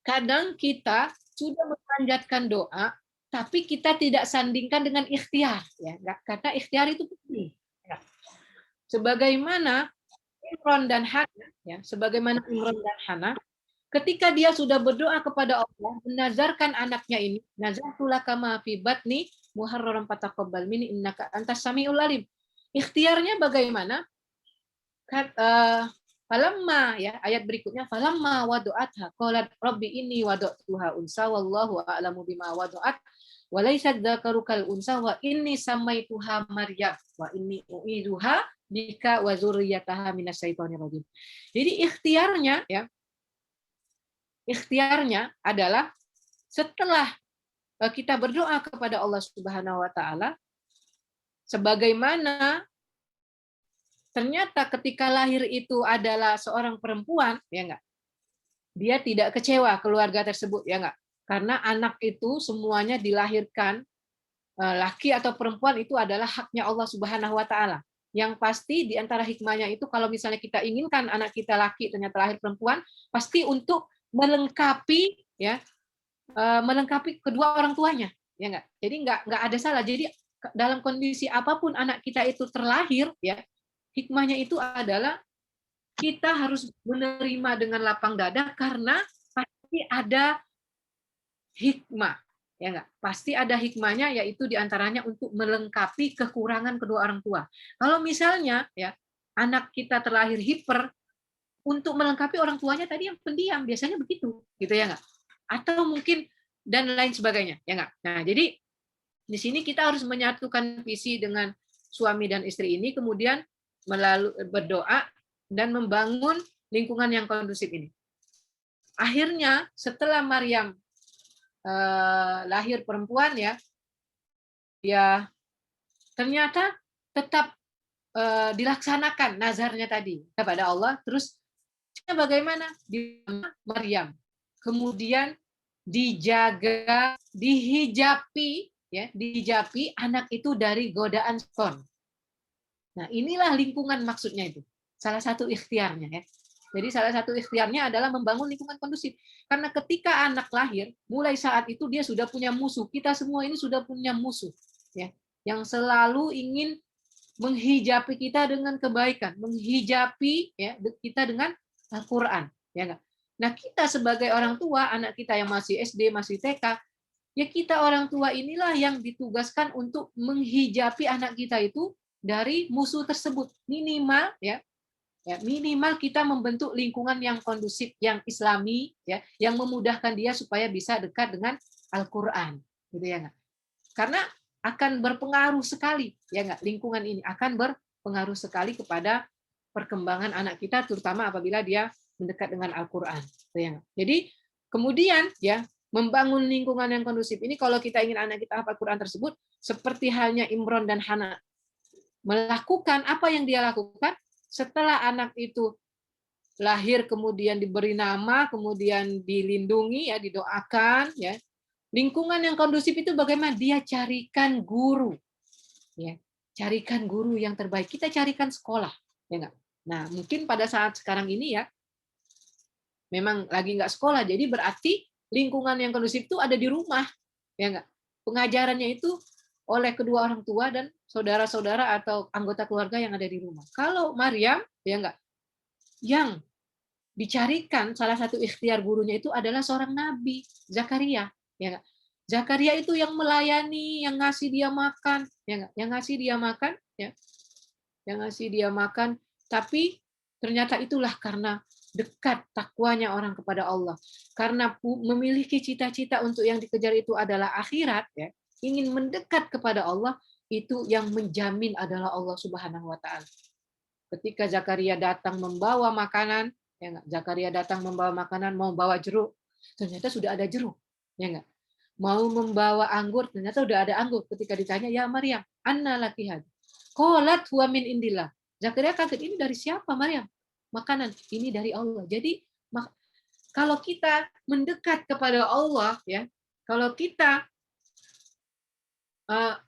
kadang kita sudah memanjatkan doa, tapi kita tidak sandingkan dengan ikhtiar, ya. Karena ikhtiar itu penting. Ya. Sebagaimana Imron dan Hana, ya, sebagaimana Imron dan Hana, ketika dia sudah berdoa kepada Allah, menazarkan anaknya ini, nazartu laka ma fi batni muharraran fataqabbal minni innaka antas samiul alim. Ikhtiarnya bagaimana? Falamma ya ayat berikutnya falamma wadu'atha qalat rabbi inni wada'tuha unsa wallahu a'lamu bima wadu'at wa laysa dzakaru kal unsa wa inni samaituha Maryam wa inni u'iduha bika wa dzurriyyataha minasyaitonir rajim. Jadi ikhtiarnya adalah setelah kita berdoa kepada Allah Subhanahu wa taala, sebagaimana ternyata ketika lahir itu adalah seorang perempuan, ya enggak, dia tidak kecewa keluarga tersebut, ya enggak, karena anak itu semuanya dilahirkan laki atau perempuan itu adalah haknya Allah Subhanahu wa taala. Yang pasti di antara hikmahnya itu kalau misalnya kita inginkan anak kita laki ternyata lahir perempuan, pasti untuk melengkapi ya, melengkapi kedua orang tuanya, ya enggak. Jadi enggak ada salah. Jadi dalam kondisi apapun anak kita itu terlahir, ya, hikmahnya itu adalah kita harus menerima dengan lapang dada karena pasti ada hikmah, ya enggak? Pasti ada hikmahnya, yaitu diantaranya untuk melengkapi kekurangan kedua orang tua. Kalau misalnya ya anak kita terlahir hiper, untuk melengkapi orang tuanya tadi yang pendiam, biasanya begitu, gitu ya enggak? Atau mungkin dan lain sebagainya, ya enggak? Nah, jadi di sini kita harus menyatukan visi dengan suami dan istri ini, kemudian melalui berdoa dan membangun lingkungan yang kondusif ini. Akhirnya setelah Maryam lahir perempuan ya ternyata tetap dilaksanakan nazarnya tadi kepada Allah. Terus bagaimana di Maryam, kemudian dijaga, dihijabi, ya, dihijabi anak itu dari godaan syaitan. Nah, inilah lingkungan maksudnya itu. Salah satu ikhtiarnya, ya. Jadi salah satu ikhtiarnya adalah membangun lingkungan kondusif. Karena ketika anak lahir, mulai saat itu dia sudah punya musuh. Kita semua ini sudah punya musuh, ya, yang selalu ingin menghijabi kita dengan kebaikan, menghijabi, ya, kita dengan Al-Quran, ya enggak? Nah, kita sebagai orang tua, anak kita yang masih SD, masih TK, ya kita orang tua inilah yang ditugaskan untuk menghijabi anak kita itu dari musuh tersebut. Minimal, ya, minimal kita membentuk lingkungan yang kondusif, yang Islami, ya, yang memudahkan dia supaya bisa dekat dengan Al-Quran, gitu ya enggak? Karena akan berpengaruh sekali, ya enggak, lingkungan ini akan berpengaruh sekali kepada perkembangan anak kita, terutama apabila dia mendekat dengan Al-Quran. Jadi kemudian, ya, membangun lingkungan yang kondusif ini, kalau kita ingin anak kita hafal Quran tersebut, seperti halnya Imron dan Hana melakukan apa yang dia lakukan setelah anak itu lahir, kemudian diberi nama, kemudian dilindungi, ya, didoakan, ya. Lingkungan yang kondusif itu bagaimana? Dia carikan guru, ya, carikan guru yang terbaik. Kita carikan sekolah, ya enggak? Nah, mungkin pada saat sekarang ini, ya, memang lagi nggak sekolah, jadi berarti lingkungan yang kondusif itu ada di rumah, ya enggak? Pengajarannya itu oleh kedua orang tua dan saudara-saudara atau anggota keluarga yang ada di rumah. Kalau Maryam, ya enggak, yang dicarikan salah satu ikhtiar gurunya itu adalah seorang nabi, Zakaria, ya enggak? Zakaria itu yang melayani, yang ngasih dia makan, ya enggak? Yang ngasih dia makan, ya. Yang ngasih dia makan, tapi ternyata itulah karena dekat takwanya orang kepada Allah. Karena memiliki cita-cita untuk yang dikejar itu adalah akhirat, ya. Ingin mendekat kepada Allah, itu yang menjamin adalah Allah Subhanahu wa taala. Ketika Zakaria datang membawa makanan, ya enggak? Zakaria datang membawa makanan, mau bawa jeruk, ternyata sudah ada jeruk, ya enggak? Mau membawa anggur, ternyata sudah ada anggur. Ketika ditanya, "Ya Maryam, anna laki hadza?" Qalat huwa min indillah. Zakaria kaget, ini dari siapa Maryam? Makanan, ini dari Allah. Jadi kalau kita mendekat kepada Allah, ya, kalau kita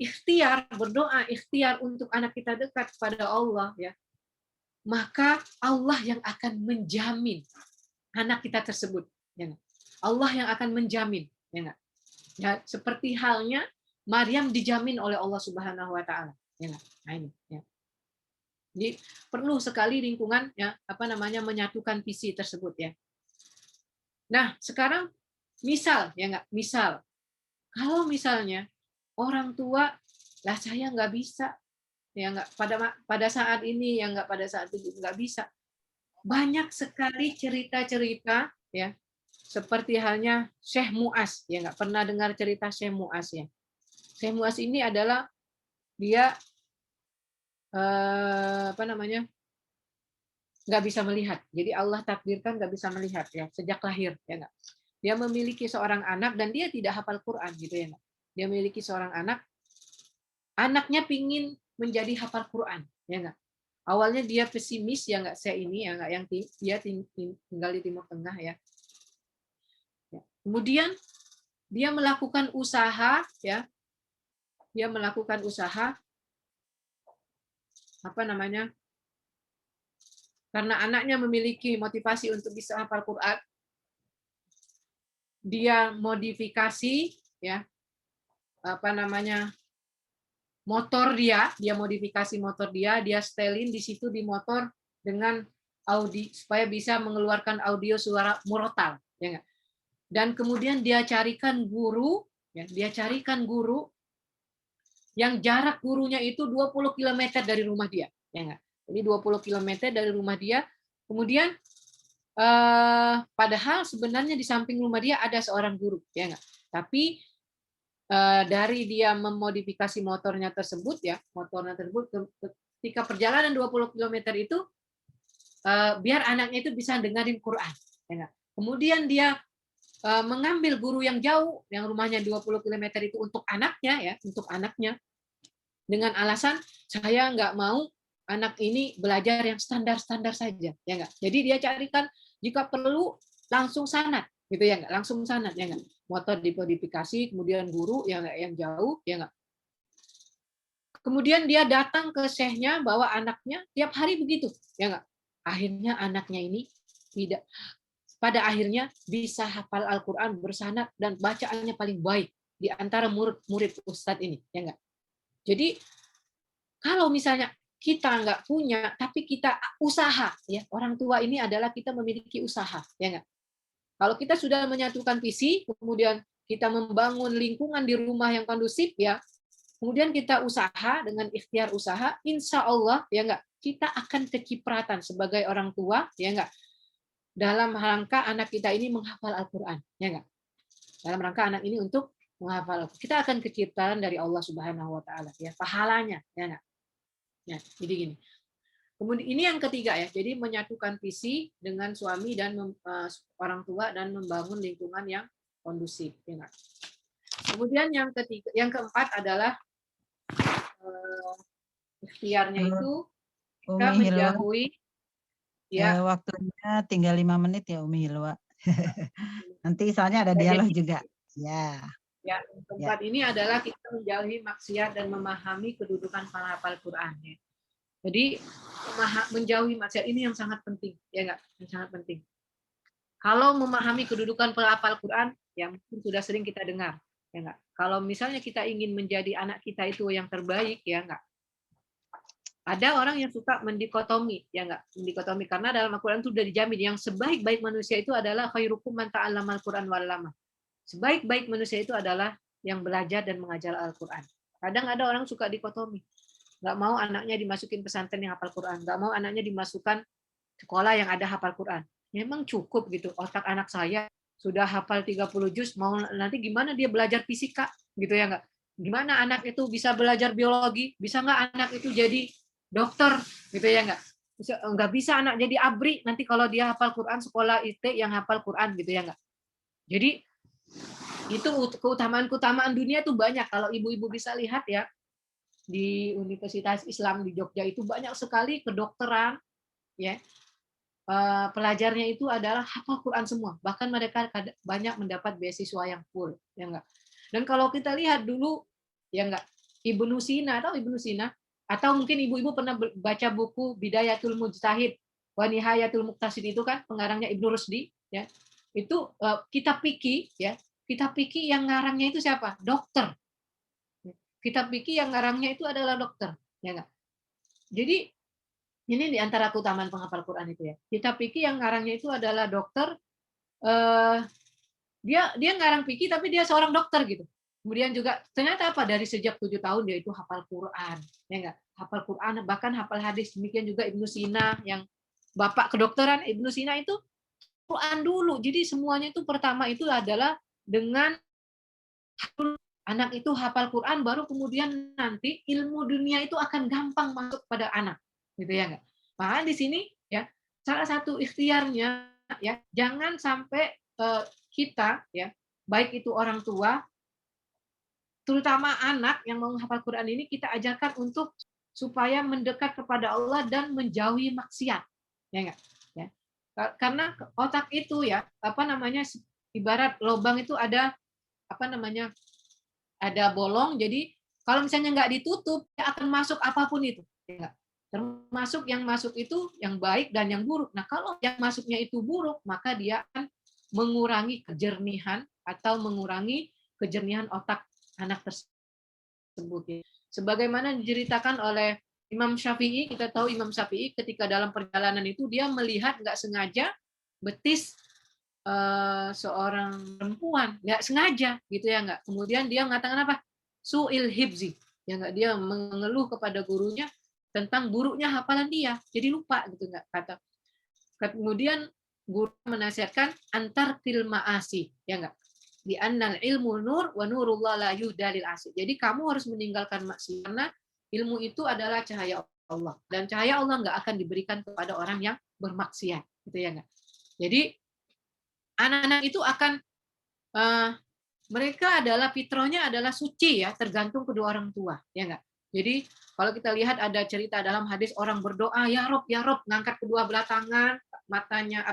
ikhtiar berdoa, ikhtiar untuk anak kita dekat kepada Allah, ya, maka Allah yang akan menjamin anak kita tersebut, ya. Allah yang akan menjamin, ya. Ya, seperti halnya Maryam dijamin oleh Allah Subhanahu wa taala, ya. Nah, ini, ya. Jadi perlu sekali lingkungan, ya, apa namanya, menyatukan visi tersebut, ya. Nah, sekarang misal, ya enggak, misal kalau misalnya orang tua, lah saya nggak bisa, ya enggak, pada saat ini, ya enggak, pada saat itu nggak bisa. Banyak sekali cerita-cerita, ya, seperti halnya Syekh Mu'az, ya enggak, pernah dengar cerita Syekh Mu'az, ya. Syekh Mu'az ini adalah dia apa namanya, nggak bisa melihat. Jadi Allah takdirkan nggak bisa melihat, ya, sejak lahir, ya enggak. Dia memiliki seorang anak dan dia tidak hafal Quran, gitu ya enggak. Dia memiliki seorang anak, anaknya pingin menjadi hafal Quran, ya enggak. Awalnya dia pesimis, ya enggak, saya ini, ya enggak, yang dia tinggal di Timur Tengah, ya. Kemudian dia melakukan usaha, ya. Dia melakukan usaha, apa namanya? Karena anaknya memiliki motivasi untuk bisa hafal Quran, dia modifikasi, ya, apa namanya, motor dia modifikasi motor dia setelin di situ di motor dengan supaya bisa mengeluarkan audio suara murotal, ya enggak. Dan kemudian dia carikan guru, ya, dia carikan guru yang jarak gurunya itu 20 km dari rumah dia, ya enggak. Jadi 20 km dari rumah dia, kemudian padahal sebenarnya di samping rumah dia ada seorang guru, ya enggak. Tapi dari dia memodifikasi motornya tersebut, ya, motornya tersebut ketika perjalanan 20 km itu biar anaknya itu bisa dengerin Quran, ya enggak. Kemudian dia mengambil guru yang jauh, yang rumahnya 20 km itu untuk anaknya, ya, untuk anaknya, dengan alasan saya nggak mau anak ini belajar yang standar-standar saja, ya enggak? Jadi dia carikan jika perlu langsung sanad, gitu ya enggak? Langsung sanad, ya enggak? Motor dimodifikasi, kemudian guru yang jauh, ya enggak? Kemudian dia datang ke syekhnya bawa anaknya tiap hari begitu, ya enggak? Akhirnya anaknya ini tidak pada akhirnya bisa hafal Al-Qur'an bersanad dan bacaannya paling baik di antara murid-murid ustadz ini, ya enggak? Jadi kalau misalnya kita nggak punya, tapi kita usaha, ya orang tua ini adalah kita memiliki usaha, ya enggak? Kalau kita sudah menyatukan visi, kemudian kita membangun lingkungan di rumah yang kondusif, ya, kemudian kita usaha dengan ikhtiar usaha, insya Allah, ya enggak, kita akan kecipratan sebagai orang tua, ya enggak, dalam rangka anak kita ini menghafal Al-Quran, ya enggak, dalam rangka anak ini untuk menghafal, kita akan kecipratan dari Allah Subhanahu Wa Taala, ya, pahalanya, ya enggak. Ya, jadi gini. Kemudian ini yang ketiga ya, jadi menyatukan visi dengan suami dan orang tua dan membangun lingkungan yang kondusif. Ya. Kemudian yang ketiga, yang keempat adalah ikhtiarnya itu kita Umi Hilwa, menjauhi ya. Waktunya tinggal 5 menit ya Umi Hilwa. Nanti soalnya ada dialog juga. Ya. Ya, yang keempat ini adalah kita menjauhi maksiat dan memahami kedudukan para hafal Quran. Ya. Jadi menjauhi maksiat ini yang sangat penting, ya enggak? Yang sangat penting. Kalau memahami kedudukan penghafal Quran, ya mungkin sudah sering kita dengar, ya enggak? Kalau misalnya kita ingin menjadi anak kita itu yang terbaik, ya enggak? Ada orang yang suka mendikotomi, ya enggak? Mendikotomi karena dalam Al-Quran itu sudah dijamin yang sebaik-baik manusia itu adalah khairukum man ta'allamal Quran wal 'allama. Sebaik-baik manusia itu adalah yang belajar dan mengajar Al-Quran. Kadang ada orang suka dikotomi. Nggak mau anaknya dimasukin pesantren yang hafal Quran. Nggak mau anaknya dimasukkan sekolah yang ada hafal Quran. Memang cukup gitu. Otak anak saya sudah hafal 30 juz, mau nanti gimana dia belajar fisika? Gitu ya nggak? Gimana anak itu bisa belajar biologi? Bisa nggak anak itu jadi dokter? Gitu ya nggak? Nggak bisa anak jadi abri nanti kalau dia hafal Quran, sekolah IT yang hafal Quran gitu ya nggak? Jadi itu keutamaan dunia itu banyak. Kalau ibu-ibu bisa lihat ya, di Universitas Islam di Jogja itu banyak sekali kedokteran, ya, pelajarnya itu adalah hafal Quran semua. Bahkan mereka banyak mendapat beasiswa yang full, ya enggak. Dan kalau kita lihat dulu, ya enggak, Ibnu Sina, atau Ibnu Sina, atau mungkin ibu-ibu pernah baca buku Bidayatul Mujtahid wa Nihayatul Muqtasid itu kan pengarangnya Ibnu Rusdi, ya. Itu kitab fikih, ya. Kitab fikih yang ngarangnya itu siapa? Dokter. Kitab fikih yang ngarangnya itu adalah dokter, ya enggak? Jadi ini di antara keutamaan penghafal Quran itu ya. Kitab fikih yang ngarangnya itu adalah dokter. Dia ngarang fikih tapi dia seorang dokter gitu. Kemudian juga ternyata apa, dari sejak 7 tahun dia itu hafal Quran, ya enggak? Hafal Quran, bahkan hafal hadis. Demikian juga Ibnu Sina yang bapak kedokteran. Ibnu Sina itu Quran dulu. Jadi semuanya itu pertama itu adalah dengan anak itu hafal Quran, baru kemudian nanti ilmu dunia itu akan gampang masuk pada anak, gitu ya enggak? Maka di sini ya salah satu ikhtiarnya ya, jangan sampai kita ya, baik itu orang tua, terutama anak yang mau menghafal Quran ini, kita ajarkan untuk supaya mendekat kepada Allah dan menjauhi maksiat, ya enggak? Ya. Karena otak itu ya, apa namanya, ibarat lubang itu ada apa namanya, ada bolong, jadi kalau misalnya nggak ditutup, ya akan masuk apapun itu. Ya. Termasuk yang masuk itu yang baik dan yang buruk. Nah, kalau yang masuknya itu buruk, maka dia akan mengurangi kejernihan atau mengurangi kejernihan otak anak tersebut. Sebagaimana diceritakan oleh Imam Syafi'i, kita tahu Imam Syafi'i ketika dalam perjalanan itu dia melihat nggak sengaja betis seorang perempuan, nggak sengaja gitu ya nggak. Kemudian dia mengatakan apa? Su'il hibzi, ya nggak, dia mengeluh kepada gurunya tentang buruknya hafalan dia, jadi lupa gitu nggak kata. Kemudian guru menasihatkan antar til ma'asi, ya nggak. Di annal ilmu nur wa nurullah la yuhdalil asi. Jadi kamu harus meninggalkan maksiat karena ilmu itu adalah cahaya Allah dan cahaya Allah nggak akan diberikan kepada orang yang bermaksiat, gitu ya nggak. Jadi anak-anak itu akan mereka adalah fitrahnya adalah suci ya, tergantung kedua orang tua, ya enggak. Jadi kalau kita lihat ada cerita dalam hadis orang berdoa, ya Rob, ngangkat kedua belah tangan, matanya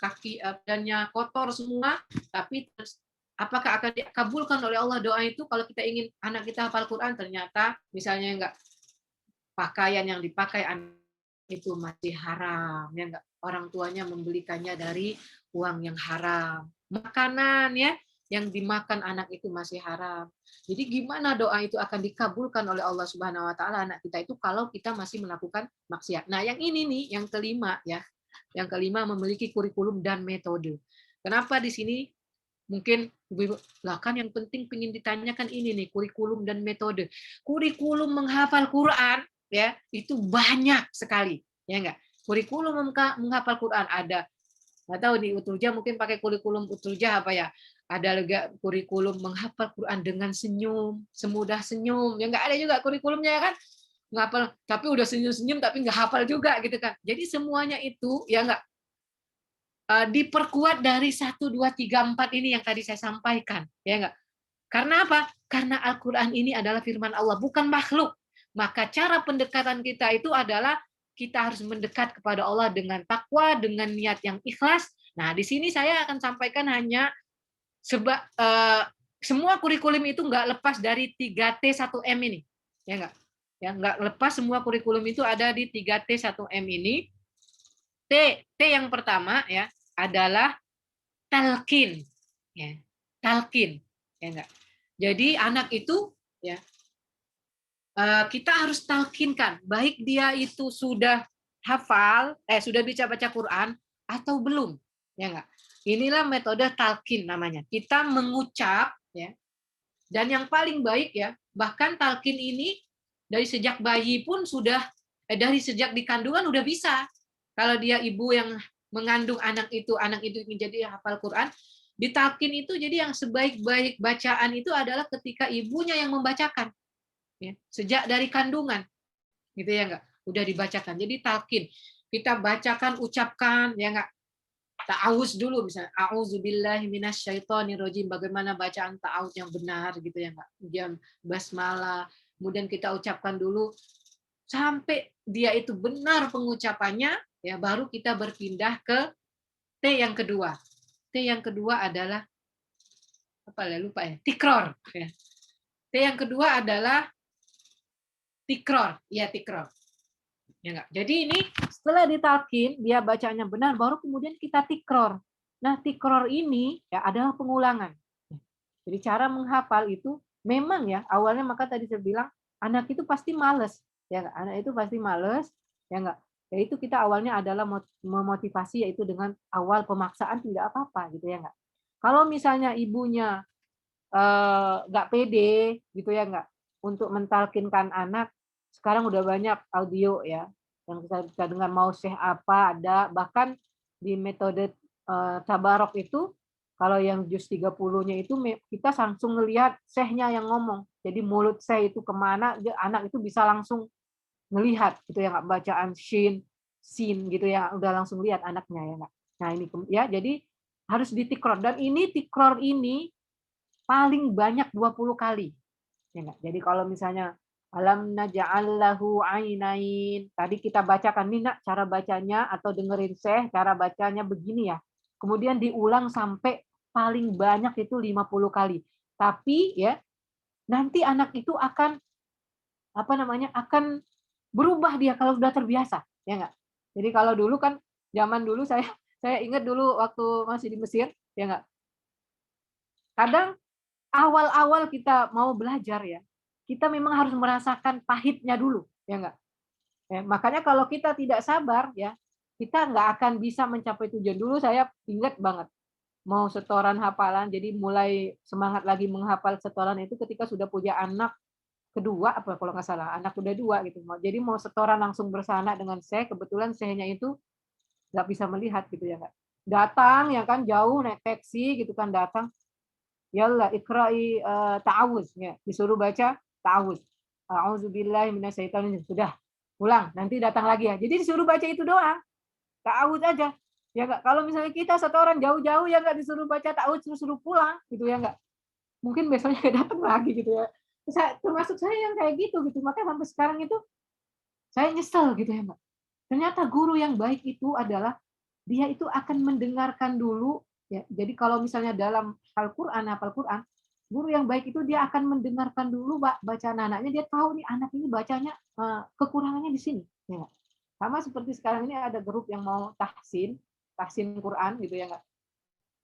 kaki badannya kotor semua, tapi apakah akan dikabulkan oleh Allah doa itu kalau kita ingin anak kita hafal Quran? Ternyata misalnya enggak, pakaian yang dipakai anak itu masih haram, ya enggak, orang tuanya membelikannya dari uang yang haram, makanan ya yang dimakan anak itu masih haram. Jadi gimana doa itu akan dikabulkan oleh Allah Subhanahu wa taala anak kita itu kalau kita masih melakukan maksiat. Nah, yang ini nih, yang kelima ya. Yang kelima memiliki kurikulum dan metode. Kenapa di sini mungkin lah kan yang penting ingin ditanyakan ini nih, kurikulum dan metode. Kurikulum menghafal Quran ya, itu banyak sekali, ya enggak? Kurikulum menghafal Quran ada, nggak tahu nih Utruja mungkin pakai kurikulum Utruja apa ya? Ada juga kurikulum menghafal Quran dengan senyum, semudah senyum. Ya nggak ada juga kurikulumnya ya kan? Ngapal, tapi udah senyum-senyum tapi nggak hafal juga gitu kan. Jadi semuanya itu ya nggak diperkuat dari 1, 2, 3, 4 ini yang tadi saya sampaikan. Ya nggak? Karena apa? Karena Al-Quran ini adalah firman Allah, bukan makhluk. Maka cara pendekatan kita itu adalah kita harus mendekat kepada Allah dengan takwa, dengan niat yang ikhlas. Nah, di sini saya akan sampaikan hanya semua kurikulum itu nggak lepas dari 3T 1M ini. Ya nggak? Ya, nggak lepas semua kurikulum itu ada di 3T 1M ini. T yang pertama ya adalah talqin. Ya, talqin. Ya nggak? Jadi anak itu ya kita harus talkinkan, baik dia itu sudah hafal, sudah baca Quran atau belum, ya enggak? Inilah metode talkin namanya. Kita mengucap, ya. Dan yang paling baik ya, bahkan talkin ini dari sejak bayi pun sudah, dari sejak di kandungan udah bisa. Kalau dia ibu yang mengandung anak itu ingin jadi hafal Quran, ditalkin itu jadi yang sebaik-baik bacaan itu adalah ketika ibunya yang membacakan. Ya, sejak dari kandungan gitu ya enggak udah dibacakan, jadi talqin kita bacakan, ucapkan ya enggak, ta'awuz dulu misalnya a'udzubillahi minasyaitonirrajim, bagaimana bacaan ta'awuz yang benar gitu ya enggak, kemudian basmalah, kemudian kita ucapkan dulu sampai dia itu benar pengucapannya ya, baru kita berpindah ke T yang kedua. T yang kedua adalah apa ya, lupa ya, tikror ya. T yang kedua adalah tikror, ya tikror. Ya enggak? Jadi ini setelah ditalkin, dia bacanya benar, baru kemudian kita tikror. Nah, tikror ini ya adalah pengulangan. Jadi cara menghafal itu memang ya awalnya, maka tadi saya bilang anak itu pasti males, ya enggak? Anak itu pasti males, ya enggak? Ya itu kita awalnya adalah memotivasi, yaitu dengan awal pemaksaan tidak apa-apa gitu ya enggak. Kalau misalnya ibunya enggak pede gitu ya enggak untuk mentalkinkan anak, sekarang udah banyak audio ya yang bisa dengar, mau syekh apa ada, bahkan di metode tabarok itu kalau yang juz 30-nya itu kita langsung ngelihat syekhnya yang ngomong. Jadi mulut syekh itu kemana, anak itu bisa langsung ngelihat gitu ya, nggak bacaan shin, sin gitu ya, udah langsung lihat anaknya ya nggak. Nah ini ya, jadi harus ditikror, dan ini tikror ini paling banyak 20 kali. Ya nggak? Jadi kalau misalnya alam naj'al lahu ainain, tadi kita bacakan nih nak cara bacanya, atau dengerin syekh cara bacanya begini ya. Kemudian diulang sampai paling banyak itu 50 kali. Tapi ya nanti anak itu akan akan berubah dia kalau sudah terbiasa, ya nggak? Jadi kalau dulu kan zaman dulu saya ingat dulu waktu masih di Mesir, ya nggak? Kadang awal-awal kita mau belajar ya, kita memang harus merasakan pahitnya dulu, ya enggak? Ya, makanya kalau kita tidak sabar ya, kita nggak akan bisa mencapai tujuan. Dulu saya ingat banget, mau setoran hafalan, jadi mulai semangat lagi menghafal setoran itu ketika sudah punya anak kedua, apa kalau nggak salah, anak udah 2 gitu. Jadi mau setoran langsung bersama dengan saya, kebetulan saya itu nggak bisa melihat gitu ya enggak. Datang ya kan jauh naik taksi gitu kan datang. Yalla ikra'i ta'awuz ya, disuruh baca ta'awuz. A'udzubillahi minasyaitonir, sudah. Pulang, nanti datang lagi ya. Jadi disuruh baca itu doang. Ta'awuz aja. Ya enggak, kalau misalnya kita setoran jauh-jauh ya enggak disuruh baca ta'awuz, suruh pulang gitu ya enggak. Mungkin besoknya enggak datang lagi gitu ya. Termasuk saya yang kayak gitu. Maka sampai sekarang itu saya nyesel gitu ya, Mbak. Ternyata guru yang baik itu adalah dia itu akan mendengarkan dulu ya. Jadi kalau misalnya dalam Al-Qur'an, hafal Quran, guru yang baik itu dia akan mendengarkan dulu bacaan anaknya, dia tahu nih anak ini bacanya kekurangannya di sini, ya nggak? Sama seperti sekarang ini ada grup yang mau tahsin Quran gitu ya nggak?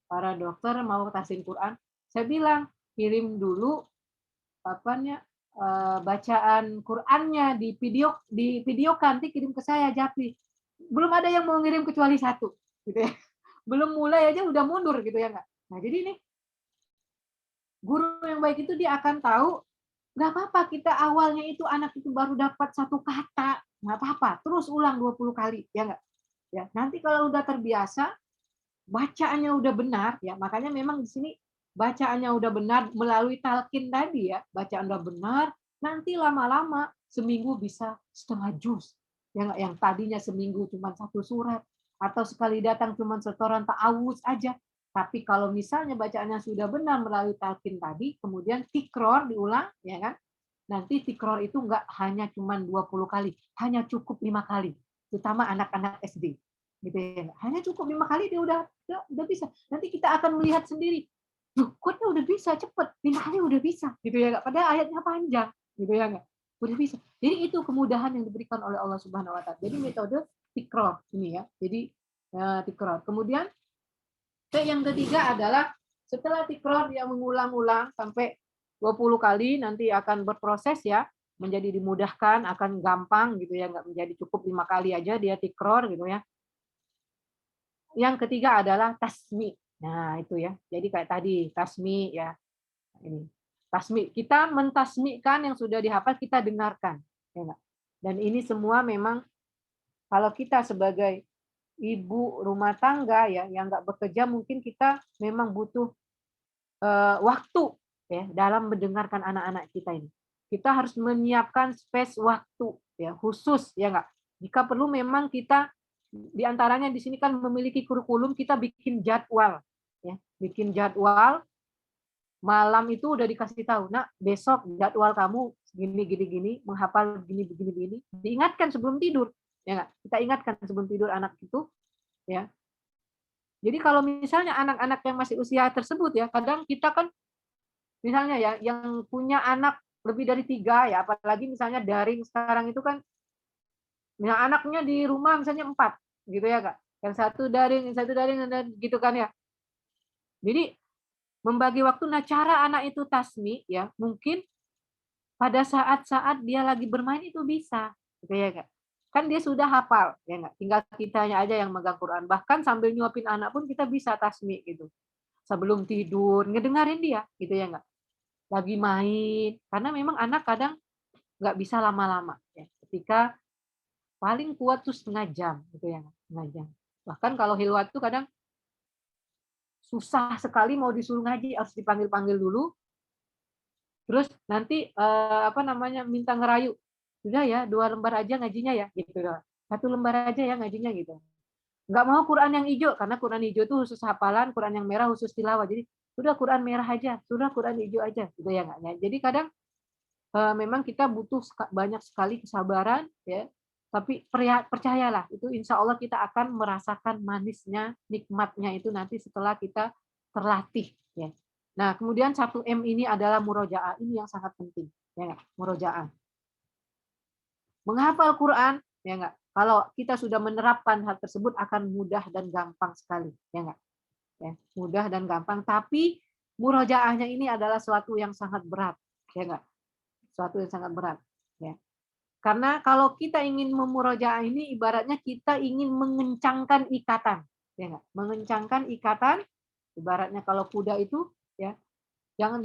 Para dokter mau tahsin Quran. Saya bilang kirim dulu apanya bacaan Qur'annya di videokan, nanti kirim ke saya Japri. Belum ada yang mau ngirim kecuali satu, gitu ya. Belum mulai aja udah mundur gitu ya nggak. Nah jadi nih guru yang baik itu dia akan tahu nggak apa-apa kita awalnya itu anak itu baru dapat satu kata nggak apa-apa terus ulang 20 kali ya nggak ya nanti kalau udah terbiasa bacaannya udah benar ya makanya memang di sini bacaannya udah benar melalui talqin tadi ya bacaan udah benar nanti lama-lama seminggu bisa setengah juz ya nggak yang tadinya seminggu cuma satu surat atau sekali datang cuma setoran ta'awudz aja tapi kalau misalnya bacaannya sudah benar melalui talqin tadi kemudian tikror diulang ya kan nanti tikror itu nggak hanya cuma 20 kali hanya cukup 5 kali terutama anak-anak SD gitu ya hanya cukup 5 kali dia udah bisa nanti kita akan melihat sendiri loh kok udah bisa cepet 5 kali udah bisa gitu ya nggak padahal ayatnya panjang gitu ya nggak udah bisa jadi itu kemudahan yang diberikan oleh Allah Subhanahu Wa Taala jadi metode tikror ini ya jadi tikror kemudian yang ketiga adalah setelah tikror dia mengulang-ulang sampai 20 kali nanti akan berproses ya menjadi dimudahkan akan gampang gitu ya nggak menjadi cukup 5 kali aja dia tikror gitu ya yang ketiga adalah tasmi nah itu ya jadi kayak tadi tasmi ya ini tasmi kita mentasmikan yang sudah dihafal kita dengarkan ya enggak? Dan ini semua memang kalau kita sebagai ibu rumah tangga ya yang nggak bekerja mungkin kita memang butuh waktu ya dalam mendengarkan anak-anak kita ini. Kita harus menyiapkan space waktu ya khusus ya nggak. Jika perlu memang kita di antaranya di sini kan memiliki kurikulum kita bikin jadwal ya, bikin jadwal malam itu udah dikasih tahu, nak besok jadwal kamu gini gini gini menghafal gini begini begini diingatkan sebelum tidur ya nggak kita ingatkan sebelum tidur anak itu ya jadi kalau misalnya anak-anak yang masih usia tersebut ya kadang kita kan misalnya ya yang punya anak lebih dari 3 ya apalagi misalnya daring sekarang itu kan ya anaknya di rumah misalnya 4 gitu ya kak yang satu daring gitu kan ya jadi membagi waktu nah cara anak itu tasmi ya mungkin pada saat-saat dia lagi bermain itu bisa gitu ya kak kan dia sudah hafal ya nggak tinggal kitanya aja yang megang Quran bahkan sambil nyuapin anak pun kita bisa tasmi gitu sebelum tidur ngedengerin dia gitu ya nggak lagi main karena memang anak kadang nggak bisa lama-lama ya ketika paling kuat tuh setengah jam gitu ya setengah jam bahkan kalau hilwat tuh kadang susah sekali mau disuruh ngaji harus dipanggil-panggil dulu terus nanti apa namanya minta ngerayu sudah ya 2 lembar aja ngajinya ya gitu 1 lembar aja ya ngajinya gitu nggak mau Quran yang hijau karena Quran hijau itu khusus hafalan Quran yang merah khusus tilawah jadi sudah Quran merah aja sudah Quran hijau aja gitu ya nggak ya jadi kadang memang kita butuh banyak sekali kesabaran ya tapi percayalah itu insya Allah kita akan merasakan manisnya nikmatnya itu nanti setelah kita terlatih ya nah kemudian 1M ini adalah murojaah ini yang sangat penting ya nggak murojaah menghafal Quran ya nggak kalau kita sudah menerapkan hal tersebut akan mudah dan gampang sekali ya nggak ya mudah dan gampang tapi murojaahnya ini adalah suatu yang sangat berat ya nggak suatu yang sangat berat ya karena kalau kita ingin memurojaah ini ibaratnya kita ingin mengencangkan ikatan ya nggak mengencangkan ikatan ibaratnya kalau kuda itu ya jangan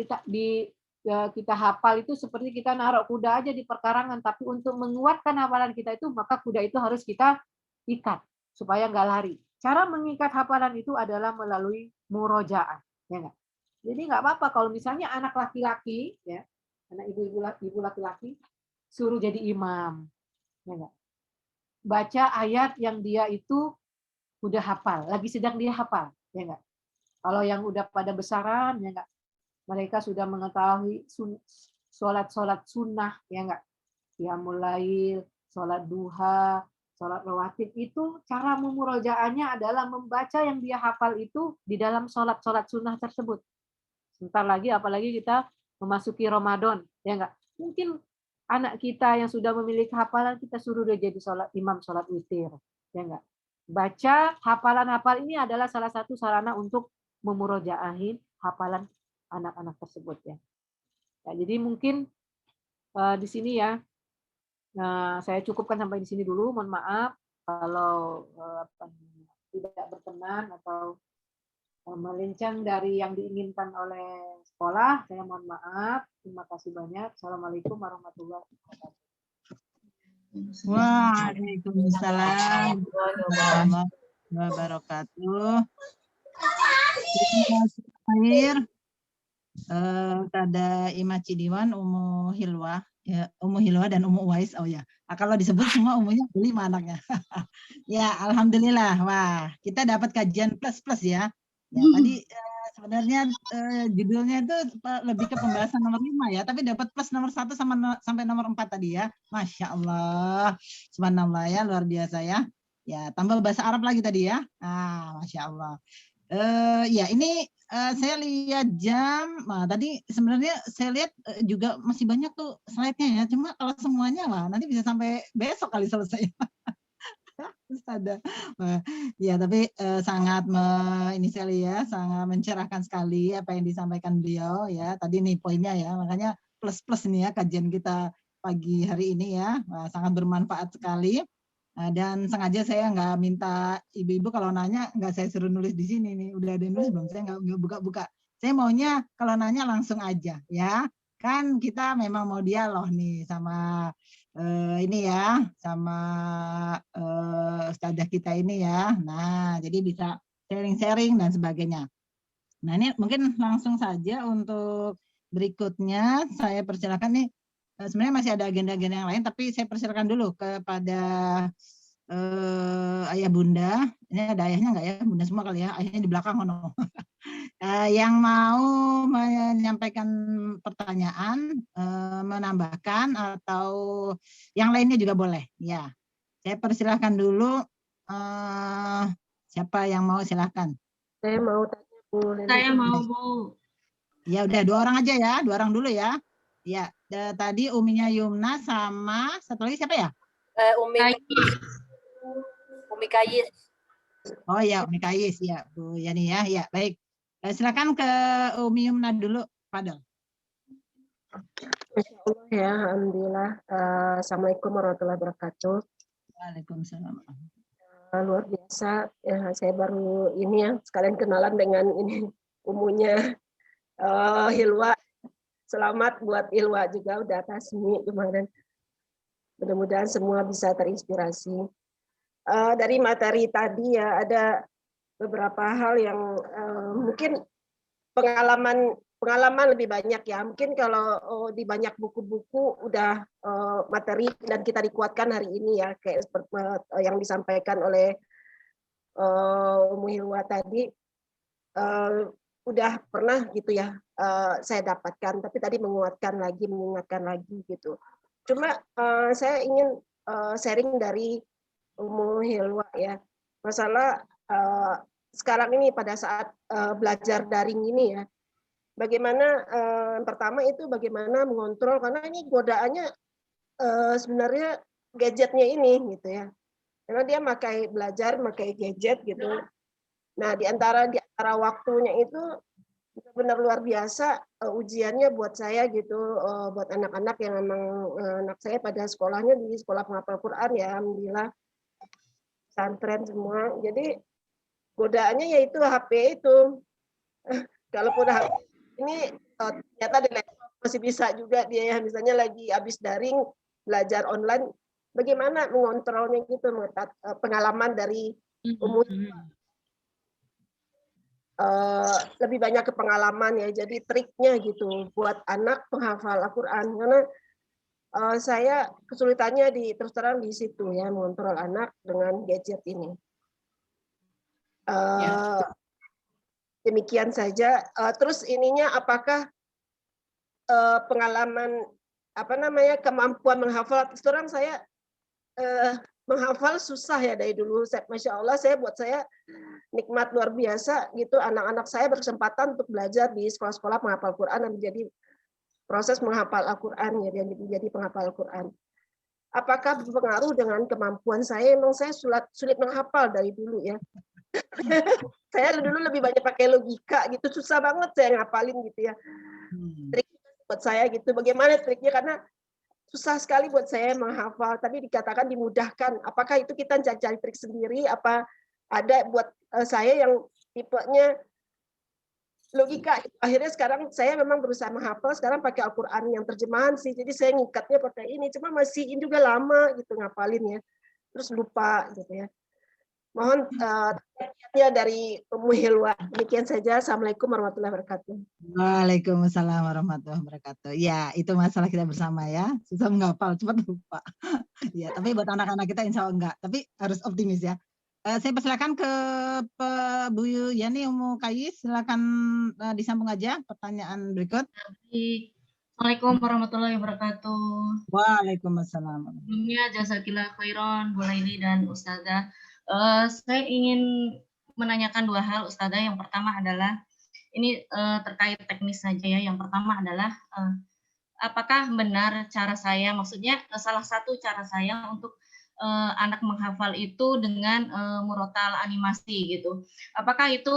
kita hafal itu seperti kita naruh kuda aja di perkarangan tapi untuk menguatkan hafalan kita itu maka kuda itu harus kita ikat supaya nggak lari cara mengikat hafalan itu adalah melalui murojaah ya nggak jadi nggak apa-apa kalau misalnya anak laki-laki ya anak ibu laki-laki suruh jadi imam ya nggak baca ayat yang dia itu udah hafal lagi sedang dia hafal ya nggak kalau yang udah pada besaran ya nggak mereka sudah mengetahui sholat sunnah, ya enggak? Qiyamul lail, sholat duha, sholat rawatib, itu cara memurojaahnya adalah membaca yang dia hafal itu di dalam sholat sunnah tersebut. Sebentar lagi, apalagi kita memasuki Ramadan, ya enggak? Mungkin anak kita yang sudah memiliki hafalan, kita suruh dia jadi imam sholat witir, ya enggak? Baca hafalan-hafal ini adalah salah satu sarana untuk memurojaahin hafalan anak-anak tersebut, ya. Ya, jadi mungkin di sini ya, saya cukupkan sampai di sini dulu. Mohon maaf kalau tidak berkenan atau melenceng dari yang diinginkan oleh sekolah. Saya mohon maaf. Terima kasih banyak. Assalamualaikum warahmatullahi wabarakatuh. Waalaikumsalam warahmatullahi wabarakatuh. Terima kasih akhir kepada Ima Cidiwan, Umu Hilwa, ya, Umu Hilwa dan Umu Uwais. Oh ya, kalau disebut semua umunya 5 anaknya. Ya, alhamdulillah. Wah, kita dapat kajian plus ya. Ya, tadi sebenarnya judulnya itu lebih ke pembahasan nomor 5 ya, tapi dapat plus nomor 1 sampai nomor 4 tadi ya. Masya Allah, subhanallah ya, luar biasa ya. Ya, tambah bahasa Arab lagi tadi ya. Masya Allah. Ya, ini saya lihat jam. Nah, tadi sebenarnya saya lihat juga masih banyak tuh slide-nya ya. Cuma kalau semuanya nanti bisa sampai besok kali selesai. Ada. Ya, tapi sangat ini sekali ya, sangat mencerahkan sekali apa yang disampaikan beliau ya. Tadi nih poinnya ya, makanya plus ini ya kajian kita pagi hari ini ya. Sangat bermanfaat sekali. Dan sengaja saya nggak minta ibu-ibu kalau nanya nggak saya suruh nulis di sini nih, udah ada nulis belum, saya nggak buka-buka. Saya maunya kalau nanya langsung aja ya, kan kita memang mau dialog nih sama ini ya, sama ustadzah kita ini ya. Nah, jadi bisa sharing-sharing dan sebagainya. Nah, ini mungkin langsung saja untuk berikutnya saya persilakan nih. Sebenarnya masih ada agenda-agenda yang lain, tapi saya persilakan dulu kepada ayah bunda. Ini ada ayahnya nggak ya? Bunda semua kali ya. Ayahnya di belakang. Yang mau menyampaikan pertanyaan, menambahkan atau yang lainnya juga boleh. Ya, saya persilahkan dulu. Siapa yang mau silakan? Saya mau tanya Bu. Saya mau Bu. Ya udah 2 orang aja ya, 2 orang dulu ya. Ya, tadi Uminya Yumna sama satu lagi siapa ya? Umi Kayis. Oh ya, Umi Kayis ya, Bu Yani ya. Ya, baik. Silakan ke Umi Yumna dulu, Fadel. Masya Allah ya, alhamdulillah. Assalamualaikum warahmatullahi wabarakatuh. Waalaikumsalam. Luar biasa ya, saya baru ini ya sekalian kenalan dengan ini umunya Hilwa. Selamat buat Hilwa juga udah tasmi kemarin. Mudah-mudahan semua bisa terinspirasi. Dari materi tadi ya ada beberapa hal yang mungkin pengalaman lebih banyak ya. Mungkin kalau di banyak buku-buku udah materi dan kita dikuatkan hari ini ya kayak seperti yang disampaikan oleh Umu Hilwa tadi udah pernah gitu ya saya dapatkan, tapi tadi mengingatkan lagi gitu. Cuma saya ingin sharing dari Umu Hilwa ya, masalah sekarang ini pada saat belajar daring ini ya, bagaimana pertama itu bagaimana mengontrol, karena ini godaannya sebenarnya gadgetnya ini gitu ya, karena dia belajar pakai gadget gitu. Nah di antara waktunya itu benar luar biasa ujiannya buat saya gitu, buat anak-anak yang memang anak saya pada sekolahnya di sekolah penghafal Quran ya, alhamdulillah pesantren semua. Jadi godaannya yaitu HP itu. Kalaupun HP ini ternyata di laptop masih bisa juga dia ya, misalnya lagi habis daring belajar online, bagaimana mengontrolnya gitu, pengalaman dari umum. Lebih banyak ke pengalaman ya, jadi triknya gitu buat anak penghafal Al-Quran, karena saya kesulitannya terus terang di situ ya, mengontrol anak dengan gadget ini. Demikian saja. Terus ininya apakah pengalaman kemampuan menghafal. Terus saya menghafal susah ya dari dulu. Masya Allah, buat saya nikmat luar biasa gitu. Anak-anak saya berkesempatan untuk belajar di sekolah-sekolah penghafal Quran dan menjadi proses menghafal Al-Quran ya, dan menjadi penghafal Al-Quran. Apakah berpengaruh dengan kemampuan saya? Memang saya sulit menghafal dari dulu ya. Saya dulu lebih banyak pakai logika gitu, susah banget saya ngapalin gitu ya. Trik buat saya gitu. Bagaimana triknya? Karena susah sekali buat saya menghafal, tapi dikatakan dimudahkan. Apakah itu kita cari trik sendiri? Apa ada buat saya yang tipenya logika? Akhirnya sekarang saya memang berusaha menghafal, sekarang pakai Al-Quran yang terjemahan sih. Jadi saya ngikatnya pakai ini, cuma masih ini juga lama gitu ngapalinnya. Terus lupa gitu ya. Mohon dari Ummu Hilwa. Demikian saja. Assalamualaikum warahmatullahi wabarakatuh. Waalaikumsalam warahmatullahi wabarakatuh. Ya, itu masalah kita bersama ya. Susah menghafal, cepat lupa. Ya, tapi buat anak-anak kita insya Allah enggak. Tapi harus optimis ya. Saya persilakan ke Bu Yani Ummu Kais. Silakan disambung aja pertanyaan berikut. Assalamualaikum warahmatullahi wabarakatuh. Waalaikumsalam. Sebelumnya jazakillah khairan Bu Laili dan Ustazah. Saya ingin menanyakan dua hal Ustazah. Yang pertama adalah ini terkait teknis saja ya. Yang pertama adalah apakah benar cara saya, maksudnya salah satu cara saya untuk anak menghafal itu dengan murotal animasi gitu. Apakah itu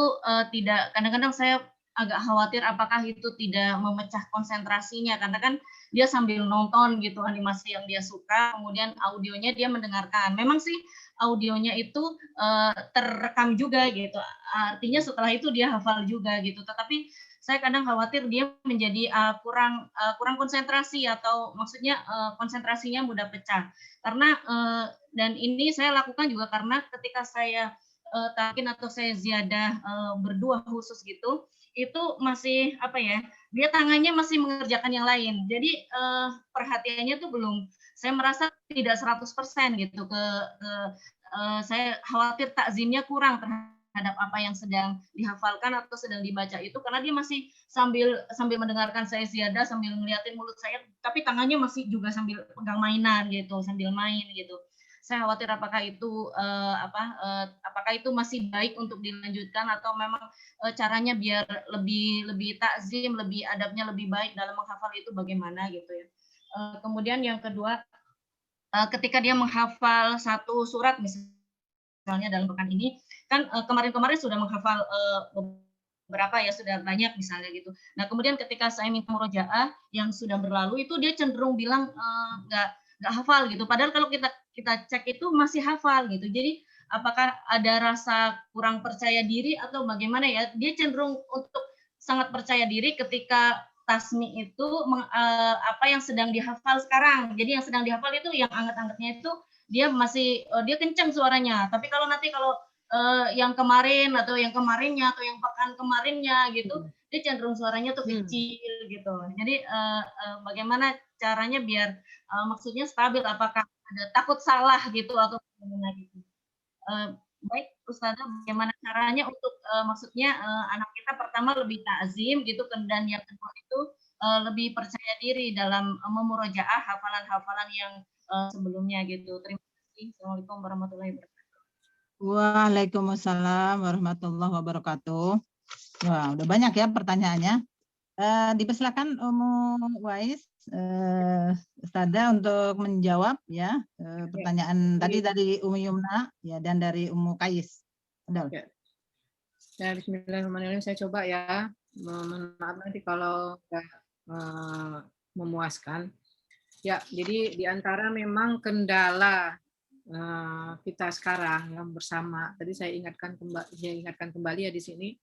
tidak, kadang-kadang saya agak khawatir apakah itu tidak memecah konsentrasinya, karena kan dia sambil nonton gitu animasi yang dia suka, kemudian audionya dia mendengarkan. Memang sih audionya itu terekam juga gitu, artinya setelah itu dia hafal juga gitu, tetapi saya kadang khawatir dia menjadi kurang konsentrasi, atau maksudnya konsentrasinya mudah pecah. Karena dan ini saya lakukan juga karena ketika saya talqin atau saya ziyadah berdua khusus gitu, itu masih apa ya, dia tangannya masih mengerjakan yang lain. Jadi perhatiannya tuh belum, saya merasa tidak 100% gitu saya khawatir takzimnya kurang terhadap apa yang sedang dihafalkan atau sedang dibaca itu, karena dia masih sambil mendengarkan saya ziyadah, sambil ngeliatin mulut saya, tapi tangannya masih juga sambil pegang mainan gitu, sambil main gitu. Saya khawatir apakah itu apakah itu masih baik untuk dilanjutkan, atau memang caranya biar lebih takzim, lebih adabnya lebih baik dalam menghafal itu bagaimana gitu ya. Kemudian yang kedua, ketika dia menghafal satu surat misalnya dalam pekan ini, kan kemarin-kemarin sudah menghafal berapa ya, sudah banyak misalnya gitu. Nah kemudian ketika saya minta murojaah yang sudah berlalu itu, dia cenderung bilang nggak hafal gitu. Padahal kalau kita cek itu masih hafal gitu. Jadi apakah ada rasa kurang percaya diri atau bagaimana ya? Dia cenderung untuk sangat percaya diri ketika tasmi itu apa yang sedang dihafal sekarang. Jadi yang sedang dihafal itu yang anget-angetnya itu dia masih dia kencang suaranya. Tapi kalau nanti yang kemarin atau yang kemarinnya atau yang pekan kemarinnya gitu, dia cenderung suaranya tuh kecil gitu. Jadi bagaimana caranya biar maksudnya stabil, apakah ada takut salah gitu atau bagaimana gitu. Baik Ustazah, bagaimana caranya untuk maksudnya anak kita pertama lebih takzim gitu, dan yang kedua itu lebih percaya diri dalam memurojaah hafalan-hafalan yang sebelumnya gitu. Terima kasih. Assalamualaikum warahmatullahi wabarakatuh. Waalaikumsalam warahmatullahi wabarakatuh. Wah, udah banyak ya pertanyaannya. Dipersilakan Ummu Wais, Ustazah untuk menjawab ya pertanyaan tadi dari Ummu Yumna ya, dan dari Ummu Kais. Ya. Bismillahirrahmanirrahim, saya coba ya. Maaf nanti kalau nggak memuaskan. Ya, jadi di antara memang kendala kita sekarang yang bersama, tadi saya ingatkan kembali ya di sini,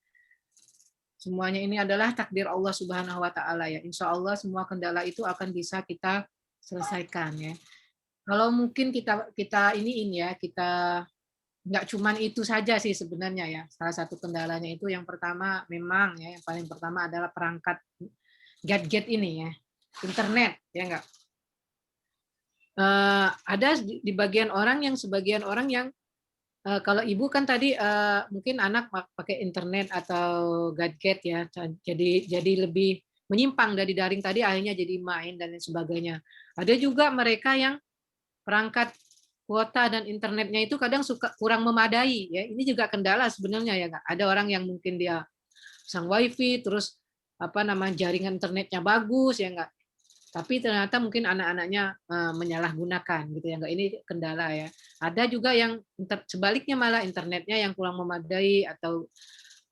semuanya ini adalah takdir Allah Subhanahu wa Ta'ala ya. Insya Allah semua kendala itu akan bisa kita selesaikan ya. Kalau mungkin kita nggak cuman itu saja sih sebenarnya ya. Salah satu kendalanya itu yang pertama memang ya, yang paling pertama adalah perangkat gadget ini ya, internet ya enggak. Ada di sebagian orang yang kalau ibu kan tadi mungkin anak pakai internet atau gadget ya, jadi lebih menyimpang dari daring tadi akhirnya jadi main dan lain sebagainya. Ada juga mereka yang perangkat kuota dan internetnya itu kadang suka kurang memadai ya. Ini juga kendala sebenarnya ya Kak. Ada orang yang mungkin dia pasang wifi terus jaringan internetnya bagus ya enggak. Tapi ternyata mungkin anak-anaknya menyalahgunakan gitu ya enggak. Ini kendala ya. Ada juga yang sebaliknya malah internetnya yang kurang memadai atau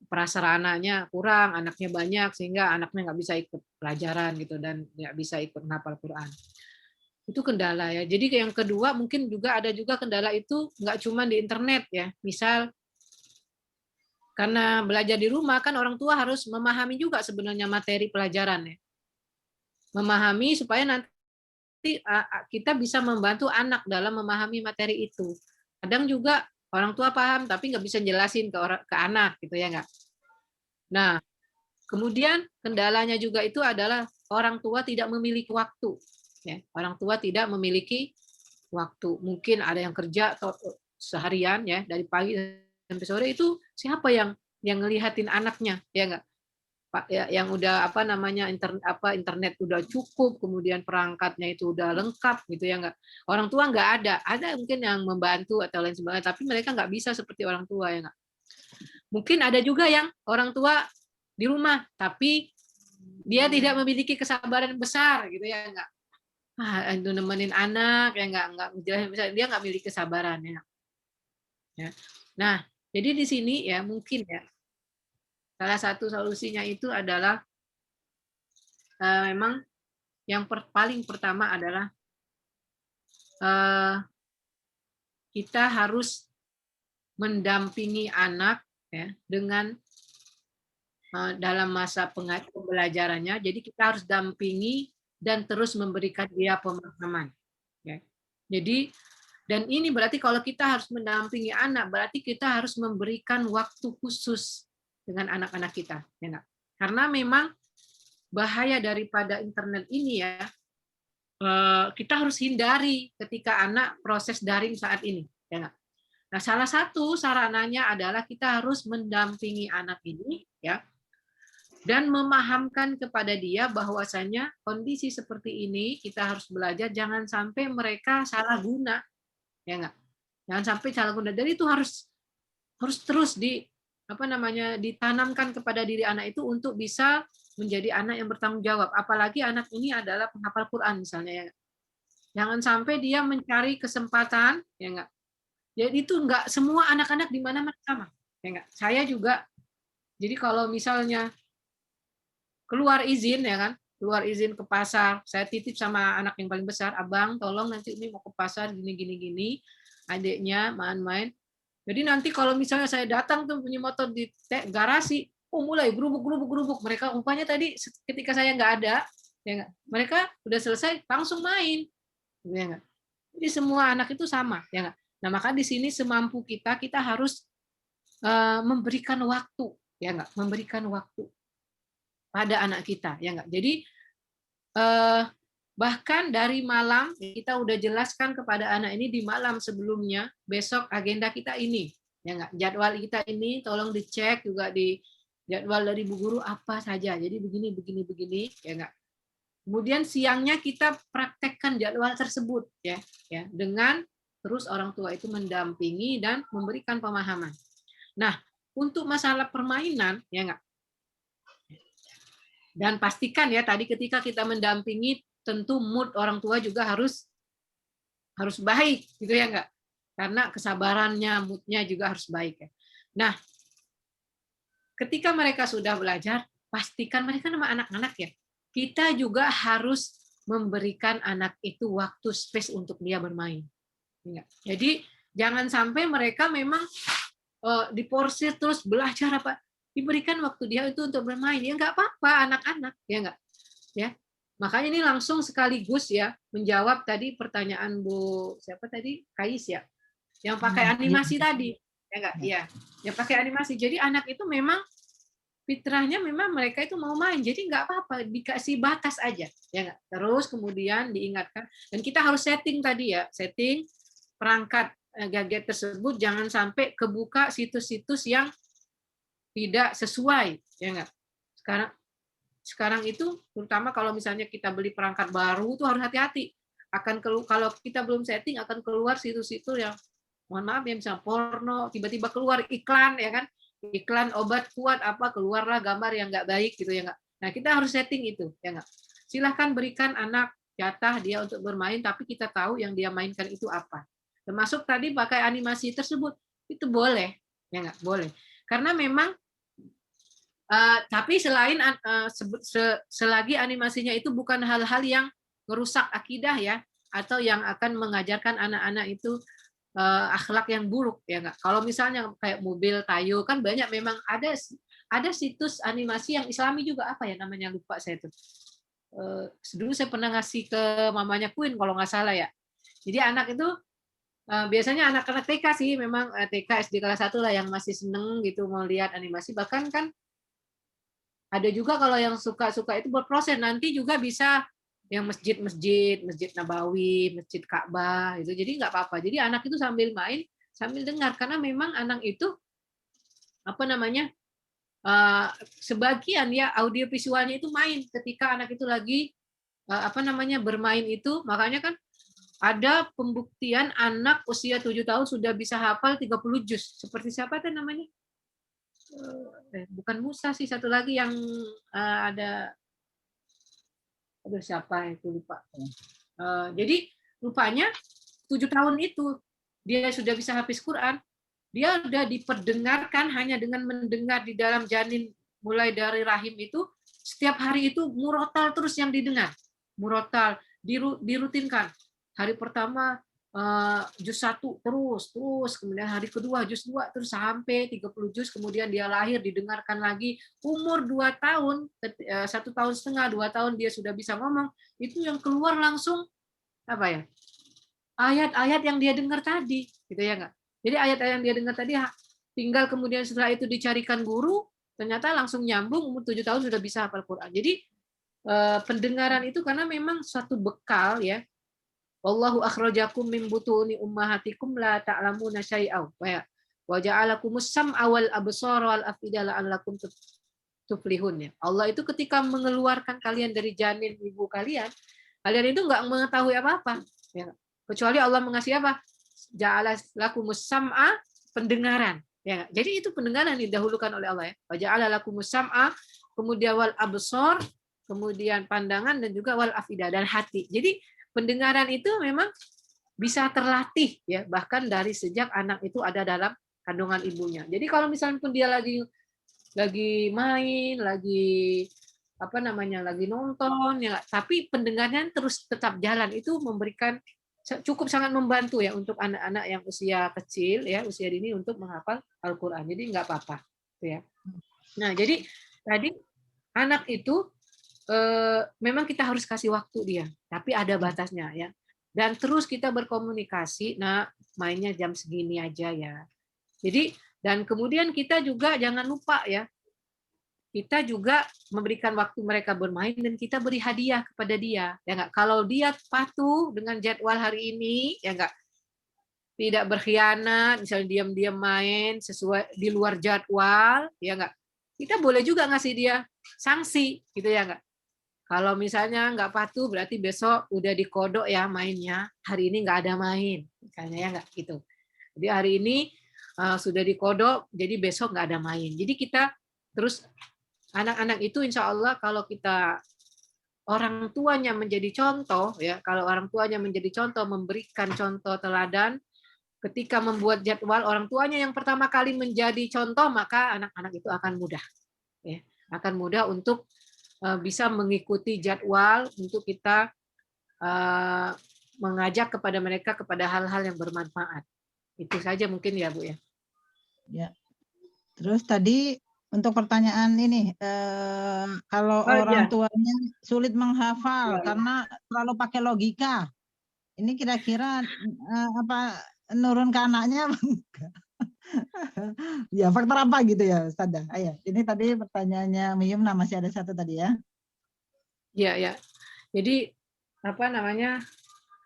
prasarananya kurang, anaknya banyak sehingga anaknya nggak bisa ikut pelajaran gitu dan nggak bisa ikut hafal Quran. Itu kendala ya. Jadi yang kedua mungkin juga ada juga kendala itu nggak cuma di internet ya. Misal karena belajar di rumah kan orang tua harus memahami juga sebenarnya materi pelajaran ya. Memahami supaya nanti kita bisa membantu anak dalam memahami materi itu. Kadang juga orang tua paham tapi nggak bisa jelasin ke anak gitu ya nggak. Nah, kemudian kendalanya juga itu adalah orang tua tidak memiliki waktu. Ya, orang tua tidak memiliki waktu. Mungkin ada yang kerja seharian ya dari pagi sampai sore itu siapa yang ngelihatin anaknya ya nggak. Pak ya, yang udah internet udah cukup, kemudian perangkatnya itu udah lengkap gitu ya nggak. Orang tua nggak ada mungkin yang membantu atau lain sebagainya, tapi mereka nggak bisa seperti orang tua ya nggak. Mungkin ada juga yang orang tua di rumah, tapi dia tidak memiliki kesabaran besar gitu ya nggak. Itu nemenin anak ya nggak dia nggak memiliki kesabaran ya. Nah jadi di sini ya mungkin ya salah satu solusinya itu adalah memang yang paling pertama adalah kita harus mendampingi anak ya dengan dalam masa pembelajarannya. Jadi kita harus dampingi dan terus memberikan dia pemahaman. Ya. Jadi dan ini berarti kalau kita harus mendampingi anak, berarti kita harus memberikan waktu khusus dengan anak-anak kita. Ya, karena memang bahaya daripada internet ini ya, kita harus hindari ketika anak proses daring saat ini. Ya, nah, salah satu sarananya adalah kita harus mendampingi anak ini, ya, dan memahamkan kepada dia bahwasanya kondisi seperti ini kita harus belajar jangan sampai mereka salah guna, ya nggak? Jangan sampai salah guna. Jadi itu harus terus ditanamkan kepada diri anak itu untuk bisa menjadi anak yang bertanggung jawab. Apalagi anak ini adalah penghafal Quran misalnya ya. Jangan sampai dia mencari kesempatan ya enggak. Jadi itu enggak semua anak-anak di mana-mana sama. Ya enggak. Saya juga jadi kalau misalnya keluar izin ya kan, keluar izin ke pasar, saya titip sama anak yang paling besar, "Abang, tolong nanti ini mau ke pasar gini. Adiknya main-main. Jadi nanti kalau misalnya saya datang tuh punya motor di garasi, mulai gerubuk. Mereka rupanya tadi ketika saya nggak ada, ya nggak, mereka udah selesai langsung main, ya nggak. Jadi semua anak itu sama, ya nggak. Nah maka di sini semampu kita harus memberikan waktu, ya nggak, memberikan waktu pada anak kita, ya nggak. Jadi bahkan dari malam kita udah jelaskan kepada anak ini di malam sebelumnya, besok agenda kita ini, ya nggak, jadwal kita ini tolong dicek juga di jadwal dari Bu Guru apa saja. Jadi begini, ya nggak. Kemudian siangnya kita praktekkan jadwal tersebut, ya dengan terus orang tua itu mendampingi dan memberikan pemahaman. Nah, untuk masalah permainan, ya nggak. Dan pastikan ya tadi ketika kita mendampingi tentu mood orang tua juga harus baik gitu ya enggak, karena kesabarannya, moodnya juga harus baik ya. Nah, ketika mereka sudah belajar, pastikan mereka nama anak-anak ya, kita juga harus memberikan anak itu waktu space untuk dia bermain. Jadi jangan sampai mereka memang diporsir terus belajar apa, diberikan waktu dia itu untuk bermain ya nggak apa-apa anak-anak ya nggak ya. Makanya ini langsung sekaligus ya menjawab tadi pertanyaan Bu siapa tadi, Kais ya, yang pakai animasi tadi, ya enggak? Iya, yang pakai animasi. Jadi anak itu memang fitrahnya memang mereka itu mau main, jadi nggak apa-apa, dikasih batas aja, ya enggak? Terus kemudian diingatkan, dan kita harus setting tadi ya, setting perangkat gadget tersebut jangan sampai kebuka situs-situs yang tidak sesuai, ya enggak? Sekarang sekarang itu terutama kalau misalnya kita beli perangkat baru tuh harus hati-hati. Kalau kita belum setting akan keluar situs-situs yang mohon maaf ya, misalnya porno, tiba-tiba keluar iklan ya kan, iklan obat kuat apa, keluarlah gambar yang nggak baik gitu ya nggak. Nah kita harus setting itu ya nggak. Silahkan berikan anak jatah dia untuk bermain, tapi kita tahu yang dia mainkan itu apa. Termasuk tadi pakai animasi tersebut itu boleh ya nggak, boleh. Karena memang tapi selain selagi animasinya itu bukan hal-hal yang merusak akidah ya, atau yang akan mengajarkan anak-anak itu akhlak yang buruk ya nggak. Kalau misalnya kayak mobil Tayo kan banyak, memang ada situs animasi yang Islami juga, apa ya namanya, lupa saya tuh. Dulu saya pernah ngasih ke mamanya Queen kalau nggak salah ya. Jadi anak itu biasanya anak-anak TK sih, memang TK SD kelas 1 lah yang masih seneng gitu mau lihat animasi. Bahkan kan ada juga kalau yang suka-suka itu berproses, nanti juga bisa yang masjid Nabawi, masjid Ka'bah itu. Jadi nggak apa-apa. Jadi anak itu sambil main, sambil dengar, karena memang anak itu apa namanya, sebagian ya audio visualnya itu main ketika anak itu lagi apa namanya bermain itu. Makanya kan ada pembuktian anak usia 7 tahun sudah bisa hafal 30 juz. Seperti siapa itu namanya? Bukan Musa sih, satu lagi yang ada, aduh siapa itu lupa. Jadi rupanya 7 tahun itu dia sudah bisa hafiz Quran. Dia sudah diperdengarkan hanya dengan mendengar di dalam janin mulai dari rahim itu, setiap hari itu murotal terus yang didengar. Murotal dirutinkan. Hari pertama juz 1 terus, kemudian hari kedua juz 2 terus sampai 30 juz, kemudian dia lahir didengarkan lagi. Umur 2 tahun, 1,5 tahun, 2 tahun dia sudah bisa ngomong, itu yang keluar langsung apa ya? Ayat-ayat yang dia dengar tadi, gitu ya enggak? Jadi ayat-ayat yang dia dengar tadi tinggal kemudian setelah itu dicarikan guru, ternyata langsung nyambung, umur 7 tahun sudah bisa hafal Quran. Jadi pendengaran itu karena memang suatu bekal ya. Wallahu akhrajakum min butuni ummahatikum la ta'lamuna syai'aw wa ja'alakumus sam'a wal absara wal afida la'allakum tuflihun ya. Allah itu ketika mengeluarkan kalian dari janin ibu kalian itu enggak mengetahui apa-apa ya. Kecuali Allah mengasih apa? Ja'ala lakumus sam'a, pendengaran ya. Jadi itu pendengaran didahulukan oleh Allah ya. Wa ja'ala lakumus sam'a, kemudian wal absar, kemudian pandangan, dan juga wal afida, dan hati. Jadi pendengaran itu memang bisa terlatih ya, bahkan dari sejak anak itu ada dalam kandungan ibunya. Jadi kalau misalnya pun dia lagi main, lagi apa namanya, lagi nonton ya, tapi pendengarannya terus tetap jalan, itu memberikan cukup sangat membantu ya untuk anak-anak yang usia kecil ya, usia dini untuk menghafal Al-Qur'an. Jadi nggak apa-apa ya. Nah, jadi tadi anak itu memang kita harus kasih waktu dia, tapi ada batasnya ya. Dan terus kita berkomunikasi, nah mainnya jam segini aja ya. Jadi dan kemudian kita juga jangan lupa ya, kita juga memberikan waktu mereka bermain dan kita beri hadiah kepada dia. Ya enggak? Kalau dia patuh dengan jadwal hari ini, ya enggak, tidak berkhianat, misalnya diam-diam main sesuai di luar jadwal, ya enggak, kita boleh juga ngasih dia sanksi, gitu ya enggak. Kalau misalnya nggak patuh, berarti besok udah dikodok ya mainnya. Hari ini nggak ada main, misalnya ya nggak gitu. Jadi hari ini sudah dikodok, jadi besok nggak ada main. Jadi kita terus anak-anak itu insya Allah kalau kita orang tuanya menjadi contoh ya, kalau orang tuanya menjadi contoh, memberikan contoh teladan, ketika membuat jadwal orang tuanya yang pertama kali menjadi contoh, maka anak-anak itu akan mudah, ya, akan mudah untuk bisa mengikuti jadwal untuk kita mengajak kepada mereka kepada hal-hal yang bermanfaat. Itu saja mungkin ya Bu ya. Ya. Terus tadi untuk pertanyaan ini, kalau orang tuanya sulit menghafal karena terlalu pakai logika, ini kira-kira apa nurun ke anaknya? Ya faktor apa gitu ya Ustaz? Ayo, ini tadi pertanyaannya Miyumna, masih ada satu tadi ya. Iya, ya. Jadi apa namanya?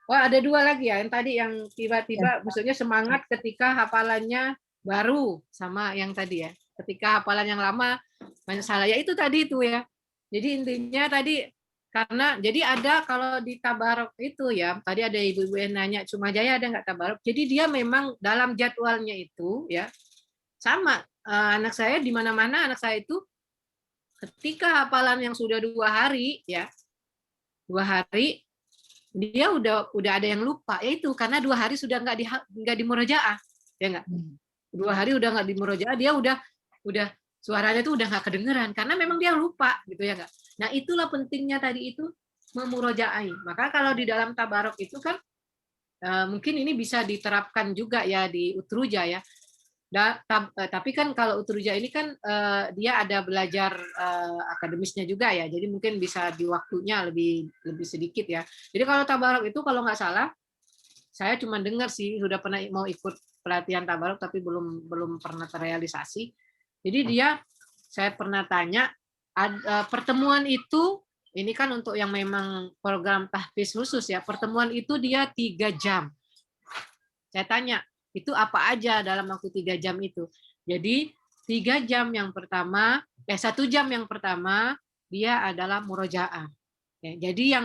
Wah, ada dua lagi ya. Yang tadi yang tiba-tiba maksudnya semangat ketika hafalannya baru, sama yang tadi ya. Ketika hafalan yang lama banyak salah. Ya itu tadi itu ya. Jadi intinya tadi karena jadi ada kalau di tabarok itu ya, tadi ada ibu-ibu yang nanya Cuma Jaya ada nggak tabarok. Jadi dia memang dalam jadwalnya itu ya sama anak saya di mana-mana anak saya itu ketika hafalan yang sudah 2 hari ya 2 hari dia udah ada yang lupa yaitu karena 2 hari sudah nggak di murojaah ya nggak 2 hari udah nggak di murojaah dia udah suaranya tuh udah nggak kedengeran karena memang dia lupa gitu ya nggak. Nah itulah pentingnya tadi itu memurojaai. Maka kalau di dalam tabarok itu kan mungkin ini bisa diterapkan juga ya di Utruja ya. Tapi kan kalau Utruja ini kan dia ada belajar akademisnya juga ya. Jadi mungkin bisa di waktunya lebih sedikit ya. Jadi kalau tabarok itu kalau nggak salah saya cuma dengar sih sudah pernah mau ikut pelatihan tabarok tapi belum pernah terrealisasi. Jadi saya pernah tanya, pertemuan itu, ini kan untuk yang memang program tahfiz khusus ya, pertemuan itu dia 3 jam. Saya tanya, itu apa aja dalam waktu 3 jam itu? Jadi 3 jam yang pertama, 1 jam yang pertama, dia adalah murojaah. Ya, jadi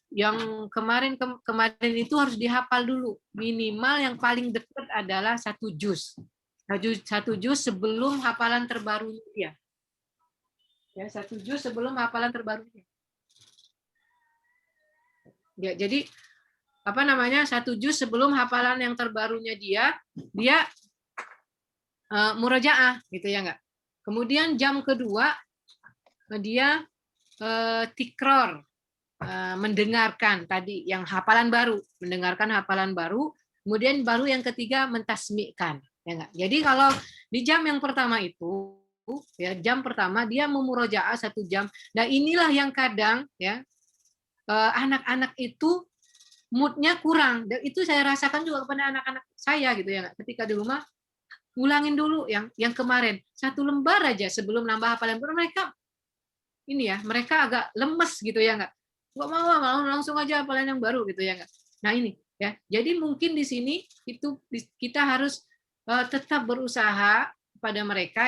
yang kemarin itu harus dihafal dulu. Minimal yang paling dekat adalah 1 juz. 1 juz sebelum hafalan terbarunya dia. Ya, 1 juz sebelum hafalan terbarunya. Ya, jadi 1 juz sebelum hafalan yang terbarunya dia murojaah gitu ya enggak. Kemudian jam kedua dia tikror, mendengarkan tadi yang hafalan baru, mendengarkan hafalan baru, kemudian baru yang ketiga mentasmi'kan. Ya enggak? Jadi kalau di jam yang pertama itu ya jam pertama dia memurojaah 1 jam. Nah inilah yang kadang ya anak-anak itu moodnya kurang. Dan itu saya rasakan juga kepada anak-anak saya gitu ya. Ketika di rumah ulangin dulu yang kemarin 1 lembar aja sebelum nambah hafalan baru mereka ini ya mereka agak lemes gitu ya nggak mau langsung aja hafalan yang baru gitu ya nggak. Nah ini ya jadi mungkin di sini itu kita harus tetap berusaha pada mereka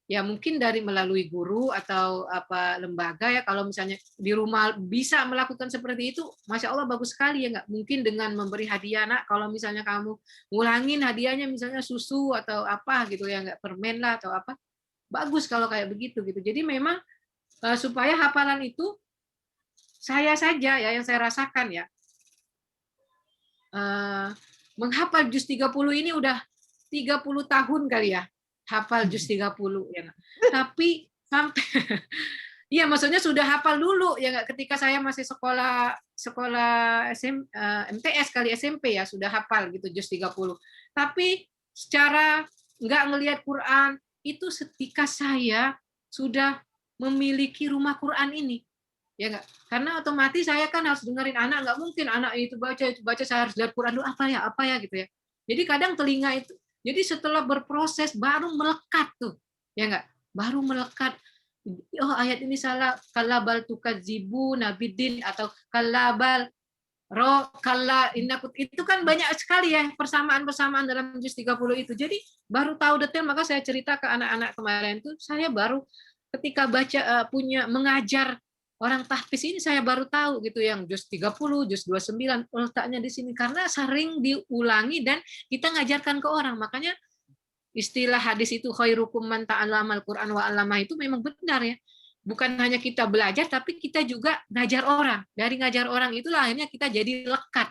ya mungkin dari melalui guru atau lembaga ya kalau misalnya di rumah bisa melakukan seperti itu Masya Allah bagus sekali ya nggak mungkin dengan memberi hadiah nak kalau misalnya kamu ngulangin hadiahnya misalnya susu atau apa gitu ya nggak permen lah atau apa bagus kalau kayak begitu gitu jadi memang supaya hafalan itu saya saja ya yang saya rasakan ya menghafal juz 30 ini udah 30 tahun kali ya hafal juz 30 ya. Tapi sampai iya maksudnya sudah hafal dulu ya nggak ketika saya masih sekolah MTS kali SMP ya sudah hafal gitu juz 30. Tapi secara nggak ngelihat Quran itu ketika saya sudah memiliki rumah Quran ini ya nggak karena otomatis saya kan harus dengerin anak nggak mungkin anak itu baca saya harus lihat Quran dulu apa ya gitu ya jadi kadang telinga itu jadi setelah berproses baru melekat tuh ya nggak baru melekat oh ayat ini salah kalabal tukadzibu nabidin atau kalabal itu kan banyak sekali ya persamaan dalam juz 30 itu jadi baru tahu detail maka saya cerita ke anak-anak kemarin tuh saya baru ketika baca mengajar orang tahfiz ini saya baru tahu gitu yang juz 30, juz 29 letaknya di sini karena sering diulangi dan kita ngajarkan ke orang. Makanya istilah hadis itu khairukum man ta'allamal Qur'an wa 'allamah itu memang benar ya. Bukan hanya kita belajar tapi kita juga ngajar orang. Dari ngajar orang itulah akhirnya kita jadi lekat.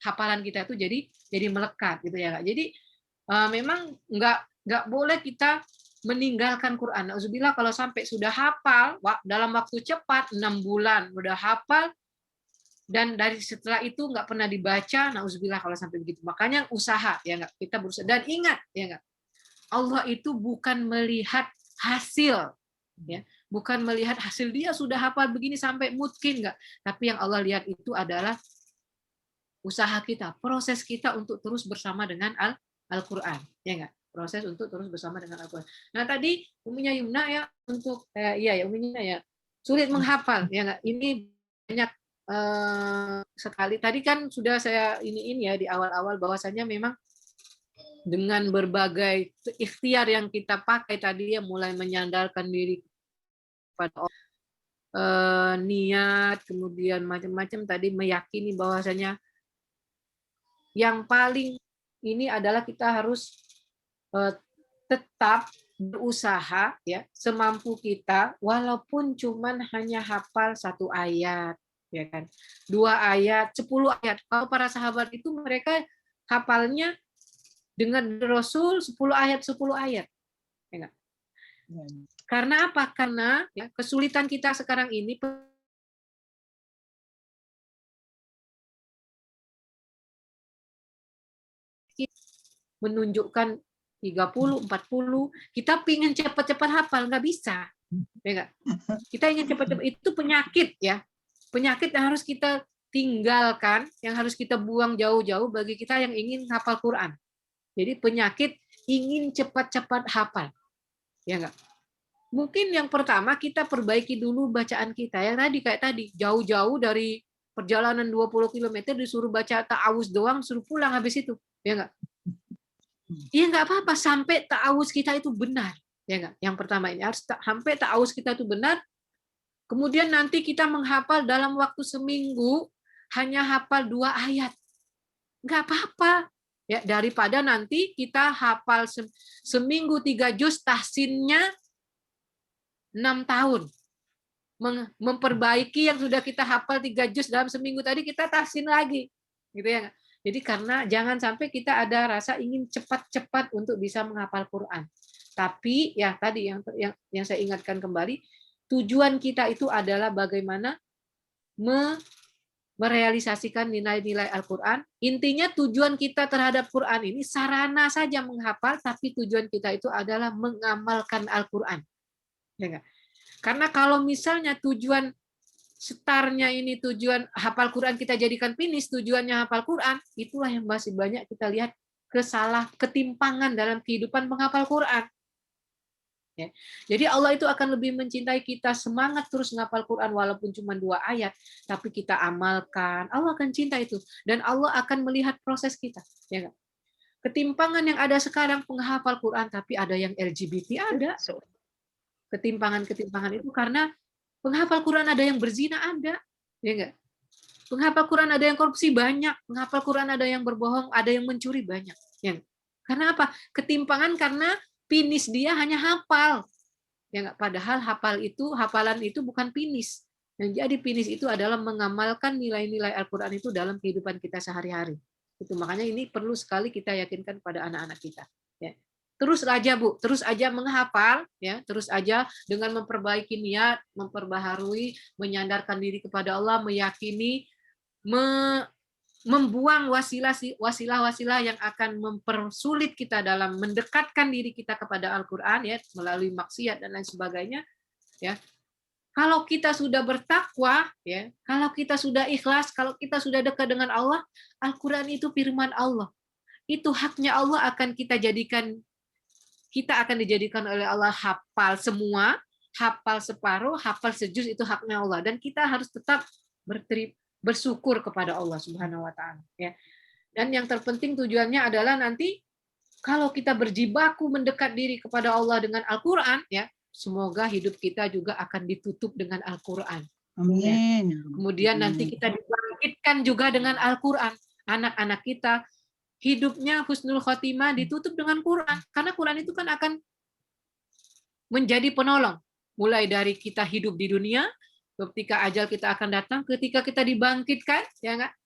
Hafalan kita itu jadi melekat gitu ya. Jadi memang nggak boleh kita meninggalkan Quran. Nauzubillah kalau sampai sudah hafal dalam waktu cepat 6 bulan udah hafal dan dari setelah itu nggak pernah dibaca, nauzubillah kalau sampai begitu. Makanya usaha ya nggak kita berusaha dan ingat ya nggak Allah itu bukan melihat hasil ya, bukan melihat hasil dia sudah hafal begini sampai mungkin nggak, tapi yang Allah lihat itu adalah usaha kita, proses kita untuk terus bersama dengan Al-Qur'an ya nggak? Proses untuk terus bersama dengan Al-Quran. Nah tadi Uminya Yumna ya untuk Uminya ya sulit menghafal ya nggak ini banyak sekali tadi kan sudah saya ini ya di awal-awal bahwasanya memang dengan berbagai ikhtiar yang kita pakai tadi ya mulai menyandarkan diri pada niat, kemudian macam-macam tadi meyakini bahwasanya yang paling ini adalah kita harus tetap berusaha ya semampu kita, walaupun cuman hanya hafal 1 ayat, ya kan, 2 ayat, 10 ayat. Kalau para sahabat itu mereka hafalnya dengan Rasul 10 ayat 10 ayat, ya nggak? Karena apa? Karena ya, kesulitan kita sekarang ini menunjukkan 30, 40, kita pingin cepat-cepat hafal, nggak bisa. Ya nggak? Kita ingin cepat-cepat, itu penyakit ya. Penyakit yang harus kita tinggalkan, yang harus kita buang jauh-jauh bagi kita yang ingin hafal Quran. Jadi penyakit ingin cepat-cepat hafal. Ya nggak? Mungkin yang pertama kita perbaiki dulu bacaan kita. Yang tadi kayak tadi, jauh-jauh dari perjalanan 20 km disuruh baca ta'awuz doang, suruh pulang habis itu. Ya nggak? Iya nggak apa-apa sampai ta'awuz kita itu benar. Ya nggak? Yang pertama ini harus sampai ta'awuz kita itu benar. Kemudian nanti kita menghafal dalam waktu seminggu hanya hafal 2 ayat. Nggak apa-apa. Ya, daripada nanti kita hafal seminggu 3 juz, tahsinnya 6 tahun. Memperbaiki yang sudah kita hafal 3 juz dalam seminggu tadi, kita tahsin lagi. Gitu ya. Jadi karena jangan sampai kita ada rasa ingin cepat-cepat untuk bisa menghafal Quran. Tapi ya tadi yang saya ingatkan kembali, tujuan kita itu adalah bagaimana merealisasikan nilai-nilai Al-Quran. Intinya tujuan kita terhadap Quran ini sarana saja menghafal, tapi tujuan kita itu adalah mengamalkan Al-Quran. Ya nggak? Karena kalau misalnya tujuan startnya ini tujuan hafal Quran kita jadikan finish, tujuannya hafal Quran, itulah yang masih banyak kita lihat ketimpangan dalam kehidupan menghafal Quran. Ya. Jadi Allah itu akan lebih mencintai kita semangat terus menghafal Quran walaupun cuma 2 ayat, tapi kita amalkan. Allah akan cinta itu dan Allah akan melihat proses kita. Ya nggak? Ketimpangan yang ada sekarang penghafal Quran tapi ada yang LGBT ada. Ketimpangan-ketimpangan itu karena penghafal Quran ada yang berzina ada, ya enggak? Penghafal Quran ada yang korupsi banyak, penghafal Quran ada yang berbohong, ada yang mencuri banyak. Ya. Karena apa? Ketimpangan karena finish dia hanya hafal. Ya enggak? Padahal hafalan itu bukan finish. Yang jadi finish itu adalah mengamalkan nilai-nilai Al-Quran itu dalam kehidupan kita sehari-hari. Itu makanya ini perlu sekali kita yakinkan pada anak-anak kita. Ya. Terus aja Bu, terus aja menghafal, ya, terus aja dengan memperbaiki niat, memperbaharui, menyandarkan diri kepada Allah, meyakini, membuang wasilah-wasilah yang akan mempersulit kita dalam mendekatkan diri kita kepada Al-Quran, ya, melalui maksiat dan lain sebagainya, ya. Kalau kita sudah bertakwa, ya, kalau kita sudah ikhlas, kalau kita sudah dekat dengan Allah, Al-Quran itu firman Allah. Itu haknya Allah akan kita akan dijadikan oleh Allah hafal semua, hafal separuh, hafal sejuz, itu haknya Allah. Dan kita harus tetap bersyukur kepada Allah Subhanahu wa Ta'ala. Ya. Dan yang terpenting tujuannya adalah nanti kalau kita berjibaku mendekat diri kepada Allah dengan Al-Quran, ya, semoga hidup kita juga akan ditutup dengan Al-Quran. Amin. Ya. Kemudian nanti kita dibangkitkan juga dengan Al-Quran. Anak-anak kita hidupnya husnul khotimah ditutup dengan Quran. Karena Quran itu kan akan menjadi penolong. Mulai dari kita hidup di dunia, ketika ajal kita akan datang, ketika kita dibangkitkan, ya enggak?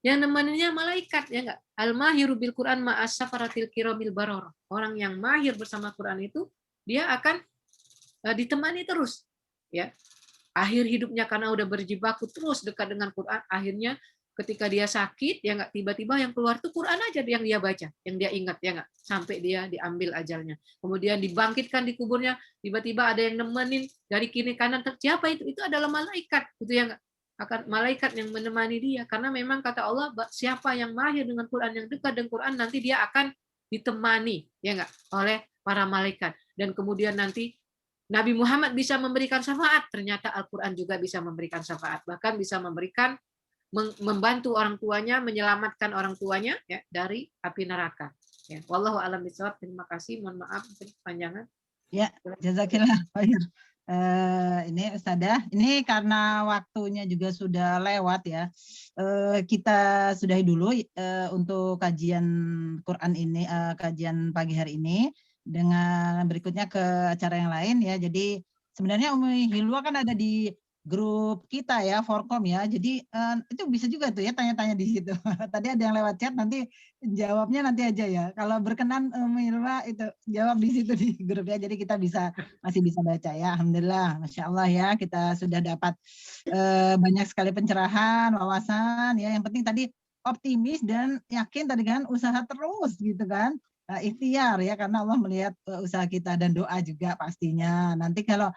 Yang namanya malaikat, ya enggak? Al-mahiru bil Quran ma'as safaratil kiramil bararah. Orang yang mahir bersama Quran itu, dia akan ditemani terus. Ya. Akhir hidupnya karena udah berjibaku terus dekat dengan Quran, akhirnya ketika dia sakit, ya nggak, tiba-tiba yang keluar tuh Quran aja yang dia baca, yang dia ingat, ya nggak, sampai dia diambil ajalnya. Kemudian dibangkitkan di kuburnya, tiba-tiba ada yang nemenin dari kiri kanan. Siapa itu? Itu adalah malaikat, gitu ya nggak? Akan malaikat yang menemani dia, karena memang kata Allah, siapa yang mahir dengan Quran, yang dekat dengan Quran, nanti dia akan ditemani, ya nggak, oleh para malaikat. Dan kemudian nanti Nabi Muhammad bisa memberikan syafaat, ternyata Al-Quran juga bisa memberikan syafaat, bahkan bisa memberikan membantu orang tuanya, menyelamatkan orang tuanya, ya, dari api neraka. Ya, wallahu a'lam bishawab. Terima kasih. Mohon maaf untuk kepanjangan. Ya, jazakillah khair. Ini Ustadzah, ini karena waktunya juga sudah lewat ya. Kita sudahi dulu untuk kajian Quran ini, kajian pagi hari ini. Dengan berikutnya ke acara yang lain ya. Jadi sebenarnya Umi Hilwa kan ada di grup kita ya, Forkom ya. Jadi itu bisa juga tuh ya tanya-tanya di situ. Tadi ada yang lewat chat, nanti jawabnya nanti aja ya. Kalau berkenan Umi Hilwa itu jawab di situ di grup ya. Jadi kita masih bisa baca ya. Alhamdulillah, Masya Allah ya, kita sudah dapat banyak sekali pencerahan, wawasan ya. Yang penting tadi optimis dan yakin tadi kan, usaha terus gitu kan. Ikhtiar ya, karena Allah melihat usaha kita dan doa juga pastinya. Nanti kalau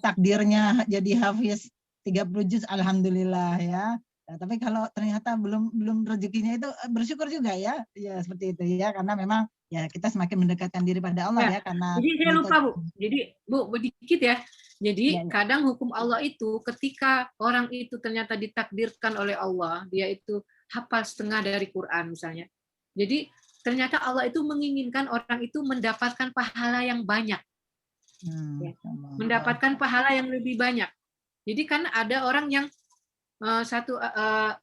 takdirnya jadi hafiz 30 juz, alhamdulillah ya. Nah, tapi kalau ternyata belum rezekinya itu bersyukur juga ya. Ya seperti itu ya, karena memang ya kita semakin mendekatkan diri pada Allah ya, karena Jadi saya lupa Bu. Jadi Bu, sedikit ya. Jadi ya. kadang hukum Allah itu ketika orang itu ternyata ditakdirkan oleh Allah, dia itu hafal setengah dari Quran misalnya. Jadi ternyata Allah itu menginginkan orang itu mendapatkan pahala yang banyak. Ya. Mendapatkan pahala yang lebih banyak. Jadi kan ada orang yang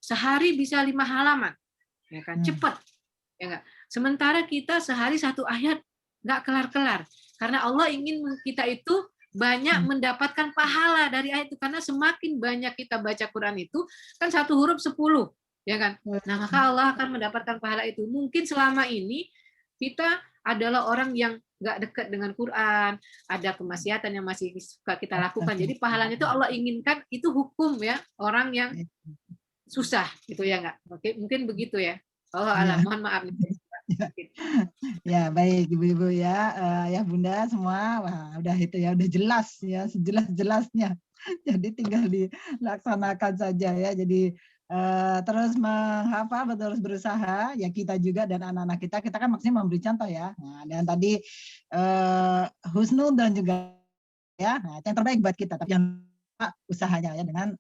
sehari bisa 5 halaman, ya kan, cepat, ya enggak. Sementara kita sehari 1 ayat nggak kelar-kelar, karena Allah ingin kita itu banyak mendapatkan pahala dari ayat itu, karena semakin banyak kita baca Quran itu kan 1 huruf 10, ya kan. Nah maka Allah akan mendapatkan pahala itu. Mungkin selama ini kita adalah orang yang nggak dekat dengan Quran, ada kemaksiatan yang masih suka kita lakukan. Jadi pahalanya itu Allah inginkan, itu hukum ya, orang yang susah gitu ya nggak. Oke, mungkin begitu ya. Allah alam, mohon maaf. Ya baik ibu-ibu ya, ya bunda semua, wah udah itu ya, udah jelas ya, sejelas-jelasnya. Jadi tinggal dilaksanakan saja ya. Jadi terus menghafal, terus berusaha ya, kita juga dan anak-anak kita kan maksudnya memberi contoh ya. Nah, dan tadi husnul dan juga ya, nah, yang terbaik buat kita, tapi yang usahanya ya dengan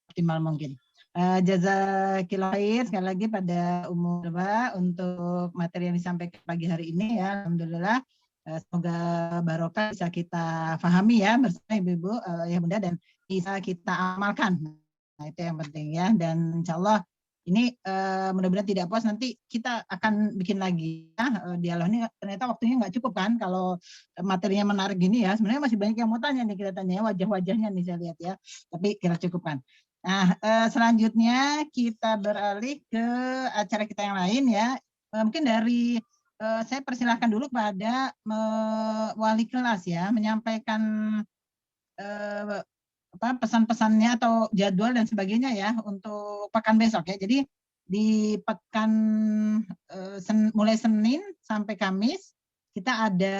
optimal mungkin. Jazakillah khair sekali lagi pada Ummu Hilwa untuk materi yang disampaikan pagi hari ini ya. Alhamdulillah, semoga barokah bisa kita pahami ya bersama ibu-ibu ya bunda, dan bisa kita amalkan. Nah itu yang penting ya, dan insya Allah ini mudah-mudahan tidak puas, nanti kita akan bikin lagi ya dialog ini. Ternyata waktunya nggak cukup kan, kalau materinya menarik gini ya. Sebenarnya masih banyak yang mau tanya nih kelihatannya, wajah-wajahnya nih saya lihat ya, tapi kita cukupkan. Nah, selanjutnya kita beralih ke acara kita yang lain ya. Mungkin dari saya persilahkan dulu pada wali kelas ya, menyampaikan pesan-pesannya atau jadwal dan sebagainya ya untuk pekan besok ya. Jadi di pekan mulai Senin sampai Kamis kita ada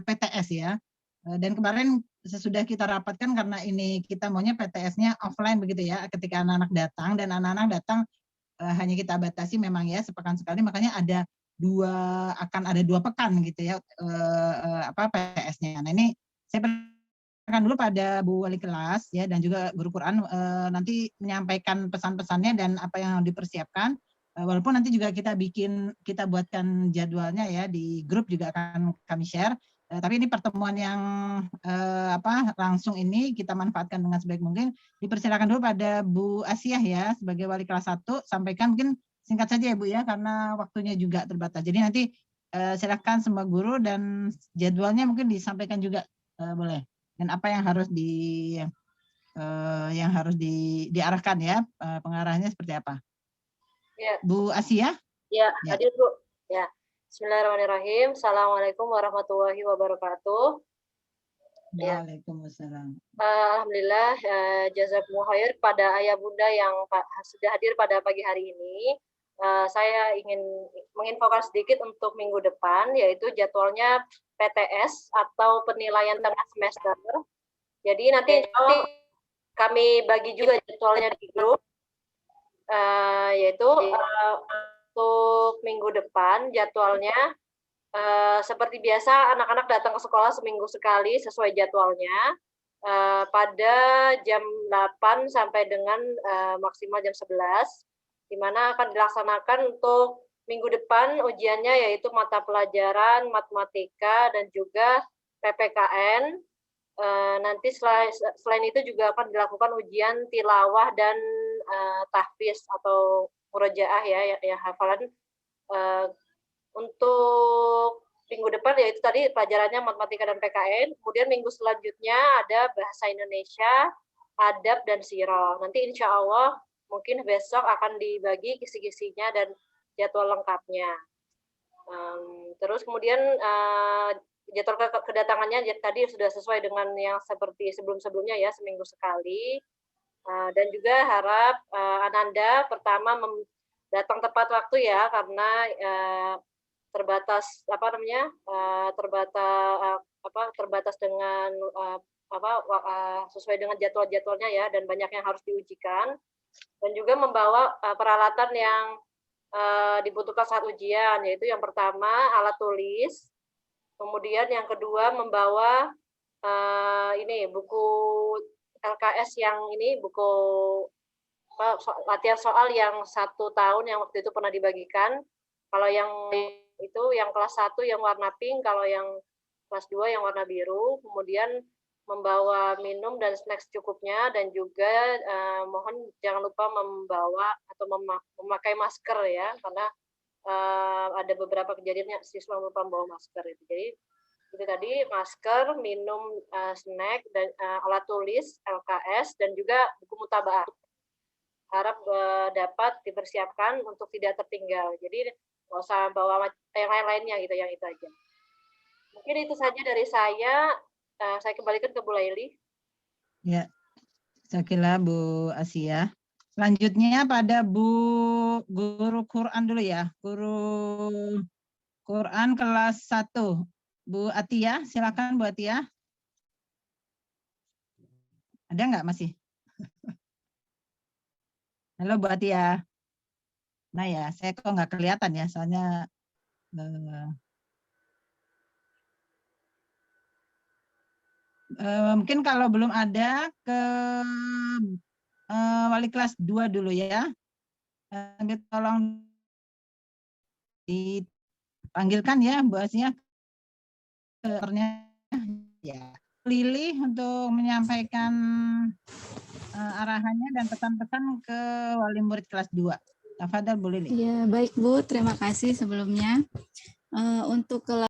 PTS ya. Dan kemarin sesudah kita rapatkan, karena ini kita maunya PTS-nya offline begitu ya, ketika anak-anak datang, dan anak-anak datang hanya kita batasi memang ya sepekan sekali, makanya akan ada 2 pekan gitu ya PTS-nya. Nah ini saya perkenalkan dulu pada Bu Wali Kelas ya, dan juga Guru Quran nanti menyampaikan pesan-pesannya dan apa yang dipersiapkan. Walaupun nanti juga kita buatkan jadwalnya ya, di grup juga akan kami share. Tapi ini pertemuan yang langsung ini kita manfaatkan dengan sebaik mungkin. Dipersilakan dulu pada Bu Asiah ya, sebagai wali kelas 1, sampaikan mungkin singkat saja ya Bu ya, karena waktunya juga terbatas. Jadi nanti silakan semua guru, dan jadwalnya mungkin disampaikan juga boleh. Dan apa yang harus diarahkan ya, pengarahnya seperti apa. Ya. Bu Asiah? Ya, hadir Bu. Ya. Bismillahirrahmanirrahim. Assalamualaikum warahmatullahi wabarakatuh. Waalaikumsalam. Alhamdulillah, jazakumullah khair pada ayah bunda yang sudah hadir pada pagi hari ini. Saya ingin menginfokan sedikit untuk minggu depan, yaitu jadwalnya PTS atau penilaian tengah semester. Jadi nanti kami bagi juga jadwalnya di grup, yaitu untuk minggu depan jadwalnya seperti biasa, anak-anak datang ke sekolah seminggu sekali sesuai jadwalnya pada jam 8 sampai dengan maksimal jam 11, di mana akan dilaksanakan untuk minggu depan ujiannya yaitu mata pelajaran matematika dan juga PPKN. nanti selain itu juga akan dilakukan ujian tilawah dan tahfiz atau murojaah ya hafalan. Untuk minggu depan yaitu tadi pelajarannya matematika dan PKN, kemudian minggu selanjutnya ada bahasa Indonesia, adab dan sirah. Nanti insya Allah mungkin besok akan dibagi kisi-kisinya dan jadwal lengkapnya. Terus kemudian jadwal kedatangannya tadi sudah sesuai dengan yang seperti sebelum-sebelumnya ya, seminggu sekali. Dan juga harap Ananda pertama datang tepat waktu ya, karena terbatas terbatas dengan sesuai dengan jadwal-jadwalnya ya, dan banyak yang harus diujikan, dan juga membawa peralatan yang dibutuhkan saat ujian, yaitu yang pertama alat tulis, kemudian yang kedua membawa ini buku LKS yang ini buku latihan soal yang 1 tahun yang waktu itu pernah dibagikan. Kalau yang itu yang kelas 1 yang warna pink, kalau yang kelas 2 yang warna biru. Kemudian membawa minum dan snack secukupnya, dan juga mohon jangan lupa membawa atau memakai masker ya, karena ada beberapa kejadian siswa lupa membawa masker itu. Jadi itu tadi masker, minum, snack, dan alat tulis, LKS, dan juga buku mutabaah. Harap dapat dipersiapkan untuk tidak tertinggal. Jadi nggak usah bawa yang lain-lainnya gitu, yang itu aja. Mungkin itu saja dari saya. Saya kembalikan ke Bu Laili. Ya, Syakila Bu Asia. Selanjutnya pada guru Quran dulu ya. Guru Quran kelas 1. Bu Atia, silakan Bu Atia. Ada nggak masih? Halo Bu Atia. Nah ya, saya kok nggak kelihatan ya, soalnya mungkin kalau belum ada ke wali kelas 2 dulu ya. Tolong dipanggilkan ya Bu Asia. Ya. Lili untuk menyampaikan arahannya dan pesan-pesan ke wali murid kelas 2. Tafadhal Bu Lili. Ya, baik Bu, terima kasih sebelumnya. Untuk kelas